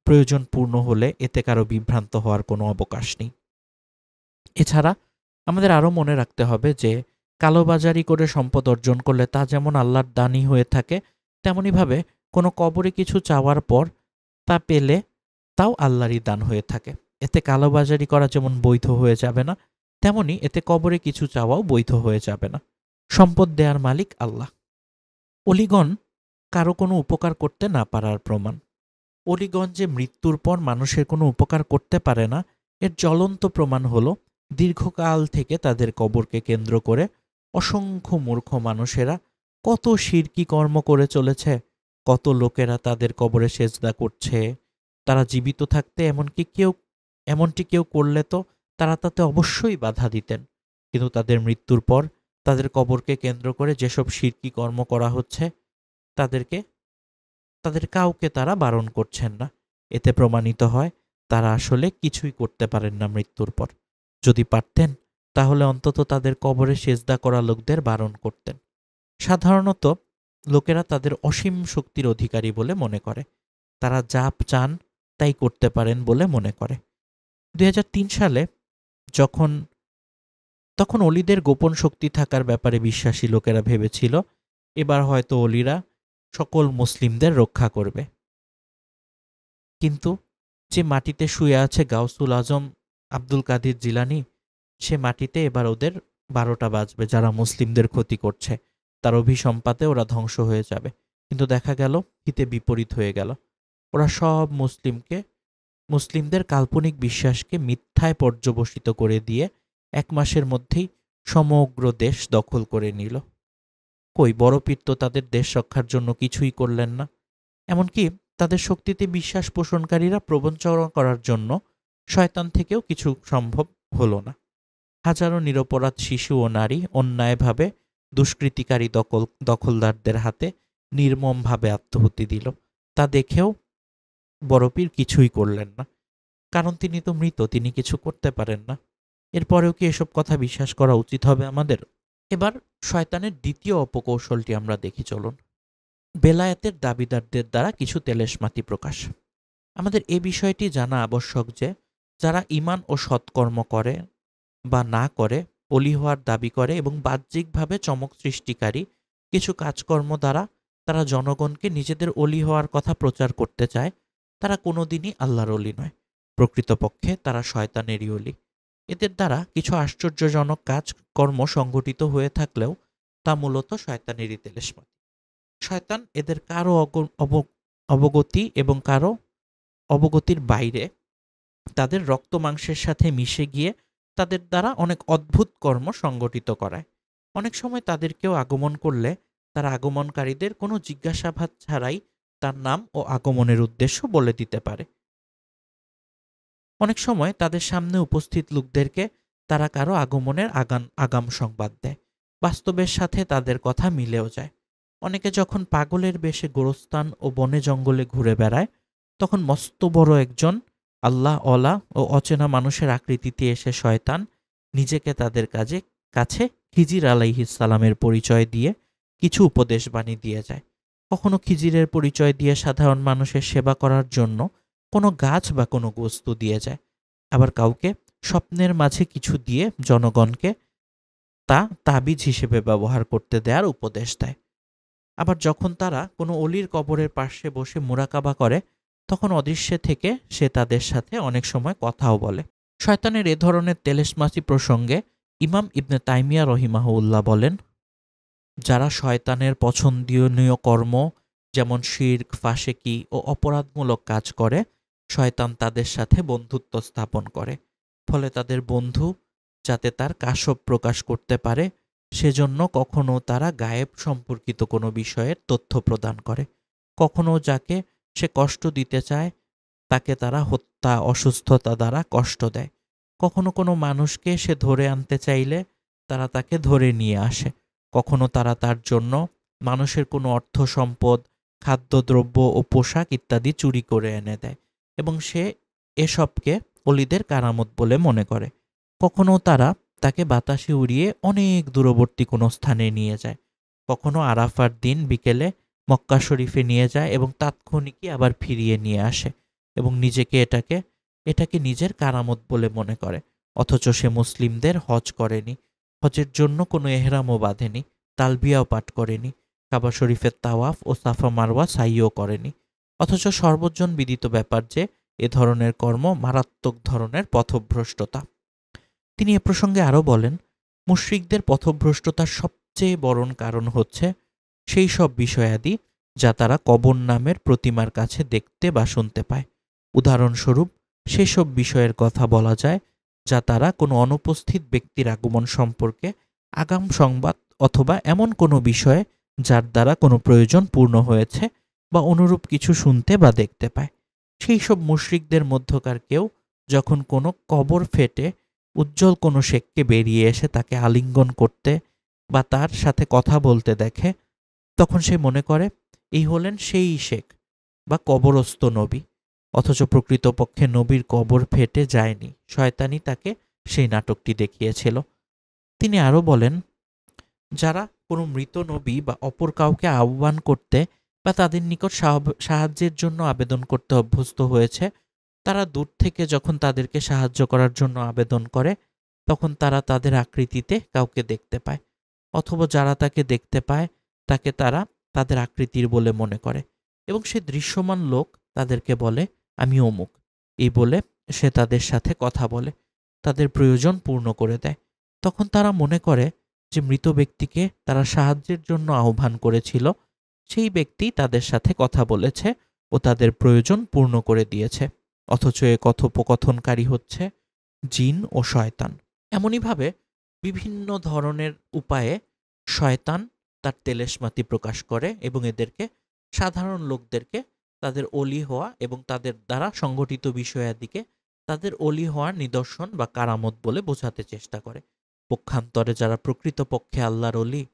প্রয়োজন পূর্ণ হলে এতে কারো বিভ্রান্ত হওয়ার কোনো অবকাশ নেই। এছাড়া আমাদের আরও মনে রাখতে হবে যে কালোবাজারি করে সম্পদ অর্জন করলে তা যেমন আল্লাহর দানই হয়ে থাকে, তেমনিভাবে কোনো কবরে কিছু চাওয়ার পর তা পেলে তাও আল্লাহরই দান হয়ে থাকে। এতে কালোবাজারি করা যেমন বৈধ হয়ে যাবে না, তেমনি এতে কবরে কিছু চাওয়াও বৈধ হয়ে যাবে না। সম্পদ দেয়ার মালিক আল্লাহ। অলিগণ কারো কোনো উপকার করতে না পারার প্রমাণ। অলিগণ যে মৃত্যুর পর মানুষের কোনো উপকার করতে পারে না, এর জ্বলন্ত প্রমাণ হলো দীর্ঘকাল থেকে তাদের কবরকে কেন্দ্র করে অসংখ্য মূর্খ মানুষেরা কত শিরকি কর্ম করে চলেছে। কত লোকেরা তাদের কবরে সেজদা করছে। তারা জীবিত থাকতে এমনটি কেউ করলে তো তারা তাতে অবশ্যই বাধা দিতেন, কিন্তু তাদের মৃত্যুর পর তাদের কবরকে কেন্দ্র করে যেসব শিরকি কর্ম করা হচ্ছে তাদের কাউকে তারা বারণ করছেন না। এতে প্রমাণিত হয় তারা আসলে কিছুই করতে পারেন না মৃত্যুর পর। যদি পারতেন তাহলে অন্তত তাদের কবরে সেজদা করা লোকদের বারণ করতেন। সাধারণত লোকেরা তাদের অসীম শক্তির অধিকারী বলে মনে করে, তারা যা চান তাই করতে পারেন বলে মনে করে। ২০০৩ সালে তখন অলিদের গোপন শক্তি থাকার ব্যাপারে বিশ্বাসী লোকেরা ভেবেছিল এবার হয়তো অলিরা সকল মুসলিমদের রক্ষা করবে। কিন্তু যে মাটিতে শুয়ে আছে গাউসুল আজম আব্দুল কাদির জিলানী, সে মাটিতে এবার ওদের ১২টা বাজবে। যারা মুসলিমদের ক্ষতি করছে তার অভিসম্পাতে ওরা ধ্বংস হয়ে যাবে। কিন্তু দেখা গেল হিতে বিপরীত হয়ে গেল। ওরা সব মুসলিমদের কাল্পনিক বিশ্বাসকে মিথ্যায় পর্যবসিত করে দিয়ে ১ মাসের মধ্যেই সমগ্র দেশ দখল করে নিল। কই, বড় পীর তো তাদের দেশ রক্ষার জন্য কিছুই করলেন না। এমনকি তাদের শক্তিতে বিশ্বাস পোষণকারীরা প্রবঞ্চনা করার জন্য শয়তান থেকেও কিছু সম্ভব হলো না। হাজারো নিরপরাধ শিশু ও নারী অন্যায়ভাবে দুষ্কৃতিকারী দখলদারদের হাতে নির্মমভাবে আত্মহতি দিল। তা দেখেও বড় পীর কিছুই করলেন না, কারণ তিনি তো মৃত, তিনি কিছু করতে পারেন না। এরপরেও কি এসব কথা বিশ্বাস করা উচিত হবে আমাদের? এবার শয়তানের দ্বিতীয় অপকৌশলটি আমরা দেখি, চলুন। বেলায়েতের দাবিদারদের দ্বারা কিছু তেলেসমাতি প্রকাশ। আমাদের এ বিষয়টি জানা আবশ্যক যে যারা ঈমান ও সৎকর্ম করে বা না করে, অলি হওয়ার দাবি করে এবং বাহ্যিকভাবে চমক সৃষ্টিকারী কিছু কাজকর্ম দ্বারা তারা জনগণকে নিজেদের অলি হওয়ার কথা প্রচার করতে চায়, তারা কোনোদিনই আল্লাহর অলি নয়। প্রকৃতপক্ষে তারা শয়তানেরই অলি। এদের দ্বারা কিছু আশ্চর্যজনক কাজকর্ম সংঘটিত হয়ে থাকলেও তা মূলত শয়তানেরই তেলেসমাতি। শয়তান এদের কারো অবগতি এবং কারো অবগতির বাইরে তাদের রক্ত মাংসের সাথে মিশে গিয়ে তাদের দ্বারা অনেক অদ্ভুত কর্ম সংগঠিত করায়। অনেক সময় তাদেরকেও আগমন করলে তারা আগমনকারীদের কোনো জিজ্ঞাসাবাদ ছাড়াই তার নাম ও আগমনের উদ্দেশ্য বলে দিতে পারে। অনেক সময় তাদের সামনে উপস্থিত লোকদেরকে তারা কারো আগমনের আগাম সংবাদ দেয়। বাস্তবের সাথে তাদের কথা মিলেও যায়। অনেকে যখন পাগলের বেশে গোরস্থান ও বনে জঙ্গলে ঘুরে বেড়ায়, তখন মস্ত বড় একজন আল্লাহ অলা ও অচেনা মানুষের আকৃতিতে এসে শয়তান নিজেকে তাদের কাছে খিজির আলাইহিসসালামের পরিচয় দিয়ে কিছু উপদেশ বাণী দিয়ে যায়। কখনো খিজিরের পরিচয় দিয়ে সাধারণ মানুষের সেবা করার জন্য কোনো গাছ বা কোনো বস্তু দিয়ে যায়। আবার কাউকে স্বপ্নের মাঝে কিছু দিয়ে জনগণকে তা তাবিজ হিসেবে ব্যবহার করতে দেওয়ার উপদেশ দেয়। আবার যখন তারা কোনো অলির কবরের পাশে বসে মুরাকাবা করে, তখন অদৃশ্যে থেকে সে তাদের সাথে অনেক সময় কথাও বলে। শয়তানের এ ধরনের তেলেসমাতি প্রসঙ্গে ইমাম ইবনে তাইমিয়া রহিমাহুল্লাহ বলেন, যারা শয়তানের পছন্দনীয় কর্ম যেমন শিরক, ফাসেকি ও অপরাধমূলক কাজ করে, শয়তান তাদের সাথে বন্ধুত্ব স্থাপন করে। ফলে তাদের বন্ধু যাতে তার কাশব প্রকাশ করতে পারে সেজন্য কখনো তারা গায়েব সম্পর্কিত কোনো বিষয়ের তথ্য প্রদান করে। কখনো যাকে সে কষ্ট দিতে চায় তাকে তারা হত্যা, অসুস্থতা দ্বারা কষ্ট দেয়। কখনো কোনো মানুষকে সে ধরে আনতে চাইলে তারা তাকে ধরে নিয়ে আসে। কখনো তারা তার জন্য মানুষের কোনো অর্থ সম্পদ, খাদ্যদ্রব্য ও পোশাক ইত্যাদি চুরি করে এনে দেয় এবং সে এসবকে অলিদের কারামত বলে মনে করে। কখনো তারা তাকে বাতাসে উড়িয়ে অনেক দূরবর্তী কোনো স্থানে নিয়ে যায়। কখনো আরাফার দিন বিকেলে মক্কা শরীফে নিয়ে যায় এবং তাৎক্ষণিকই আবার ফিরিয়ে নিয়ে আসে এবং এটাকে নিজের কারামত বলে মনে করে। অথচ সে মুসলিমদের হজ করেনি, হজের জন্য কোনো এহরামও বাঁধেনি, তালবিয়াও পাঠ করেনি, কাবা শরীফের তাওয়াফ ও সাফা মারওয়া সাইও করেনি। অথচ সর্বজন বিদিত ব্যাপার যে এ ধরনের কর্ম মারাত্মক ধরনের পথভ্রষ্টতা। তিনি এ প্রসঙ্গে আরও বলেন, মুশরিকদের পথভ্রষ্টতার সবচেয়ে বড় কারণ হচ্ছে সেই সব বিষয়াদি যা তারা কবর নামের প্রতিমার কাছে দেখতে বা শুনতে পায়। উদাহরণস্বরূপ সেসব বিষয়ের কথা বলা যায় যা তারা কোনো অনুপস্থিত ব্যক্তির আগমন সম্পর্কে আগাম সংবাদ অথবা এমন কোনো বিষয়ে যার দ্বারা কোনো প্রয়োজন পূর্ণ হয়েছে বা অনুরূপ কিছু শুনতে বা দেখতে পায়। সেই সব মুশরিকদের মধ্যকার কেউ যখন কোনো কবর ফেটে উজ্জ্বল কোনো শেখকে বেরিয়ে এসে তাকে আলিঙ্গন করতে বা তার সাথে কথা বলতে দেখে, তখন সে মনে করে এই হলেন সেই শেখ বা কবরস্থ নবী। অথচ প্রকৃতপক্ষে নবীর কবর ফেটে যায়নি, শয়তানি তাকে সেই নাটকটি দেখিয়েছিল। তিনি আরও বলেন, যারা কোনো মৃত নবী বা অপর কাউকে আহ্বান করতে বা তাদের নিকট সাহায্যের জন্য আবেদন করতে অভ্যস্ত হয়েছে, তারা দূর থেকে যখন তাদেরকে সাহায্য করার জন্য আবেদন করে তখন তারা তাদের আকৃতিতে কাউকে দেখতে পায়, অথবা যারা তাকে দেখতে পায় তাকে তারা তাদের আকৃতির বলে মনে করে এবং সে দৃশ্যমান লোক তাদেরকে বলে আমি অমুক, এই বলে সে তাদের সাথে কথা বলে, তাদের প্রয়োজন পূর্ণ করে দেয়। তখন তারা মনে করে যে মৃত ব্যক্তিকে তারা সাহায্যের জন্য আহ্বান করেছিল সেই ব্যক্তি তাদের সাথে কথা বলেছে ও তাদের প্রয়োজন পূর্ণ করে দিয়েছে, অথচ এ কথোপকথনকারী হচ্ছে জিন ও শয়তান। এমনইভাবে বিভিন্ন ধরনের উপায়ে শয়তান তার তেলেস্মাতি প্রকাশ করে এবং এদেরকে, সাধারণ লোকদেরকে, তাদের অলি হওয়া এবং তাদের দ্বারা সংগঠিত বিষয়াদিকে তাদের অলি হওয়ার নিদর্শন বা কারামত বলে বোঝাতে চেষ্টা করে। পক্ষান্তরে যারা প্রকৃতপক্ষে আল্লাহর অলি,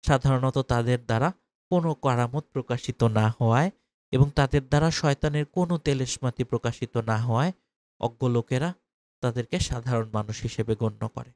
সাধারণত তাদের দ্বারা কোনো কারামত প্রকাশিত না হওয়ায় এবং তাদের দ্বারা শয়তানের কোনো তেলেস্মাতি প্রকাশিত না হওয়ায় অজ্ঞ লোকেরা তাদেরকে সাধারণ মানুষ হিসেবে গণ্য করে।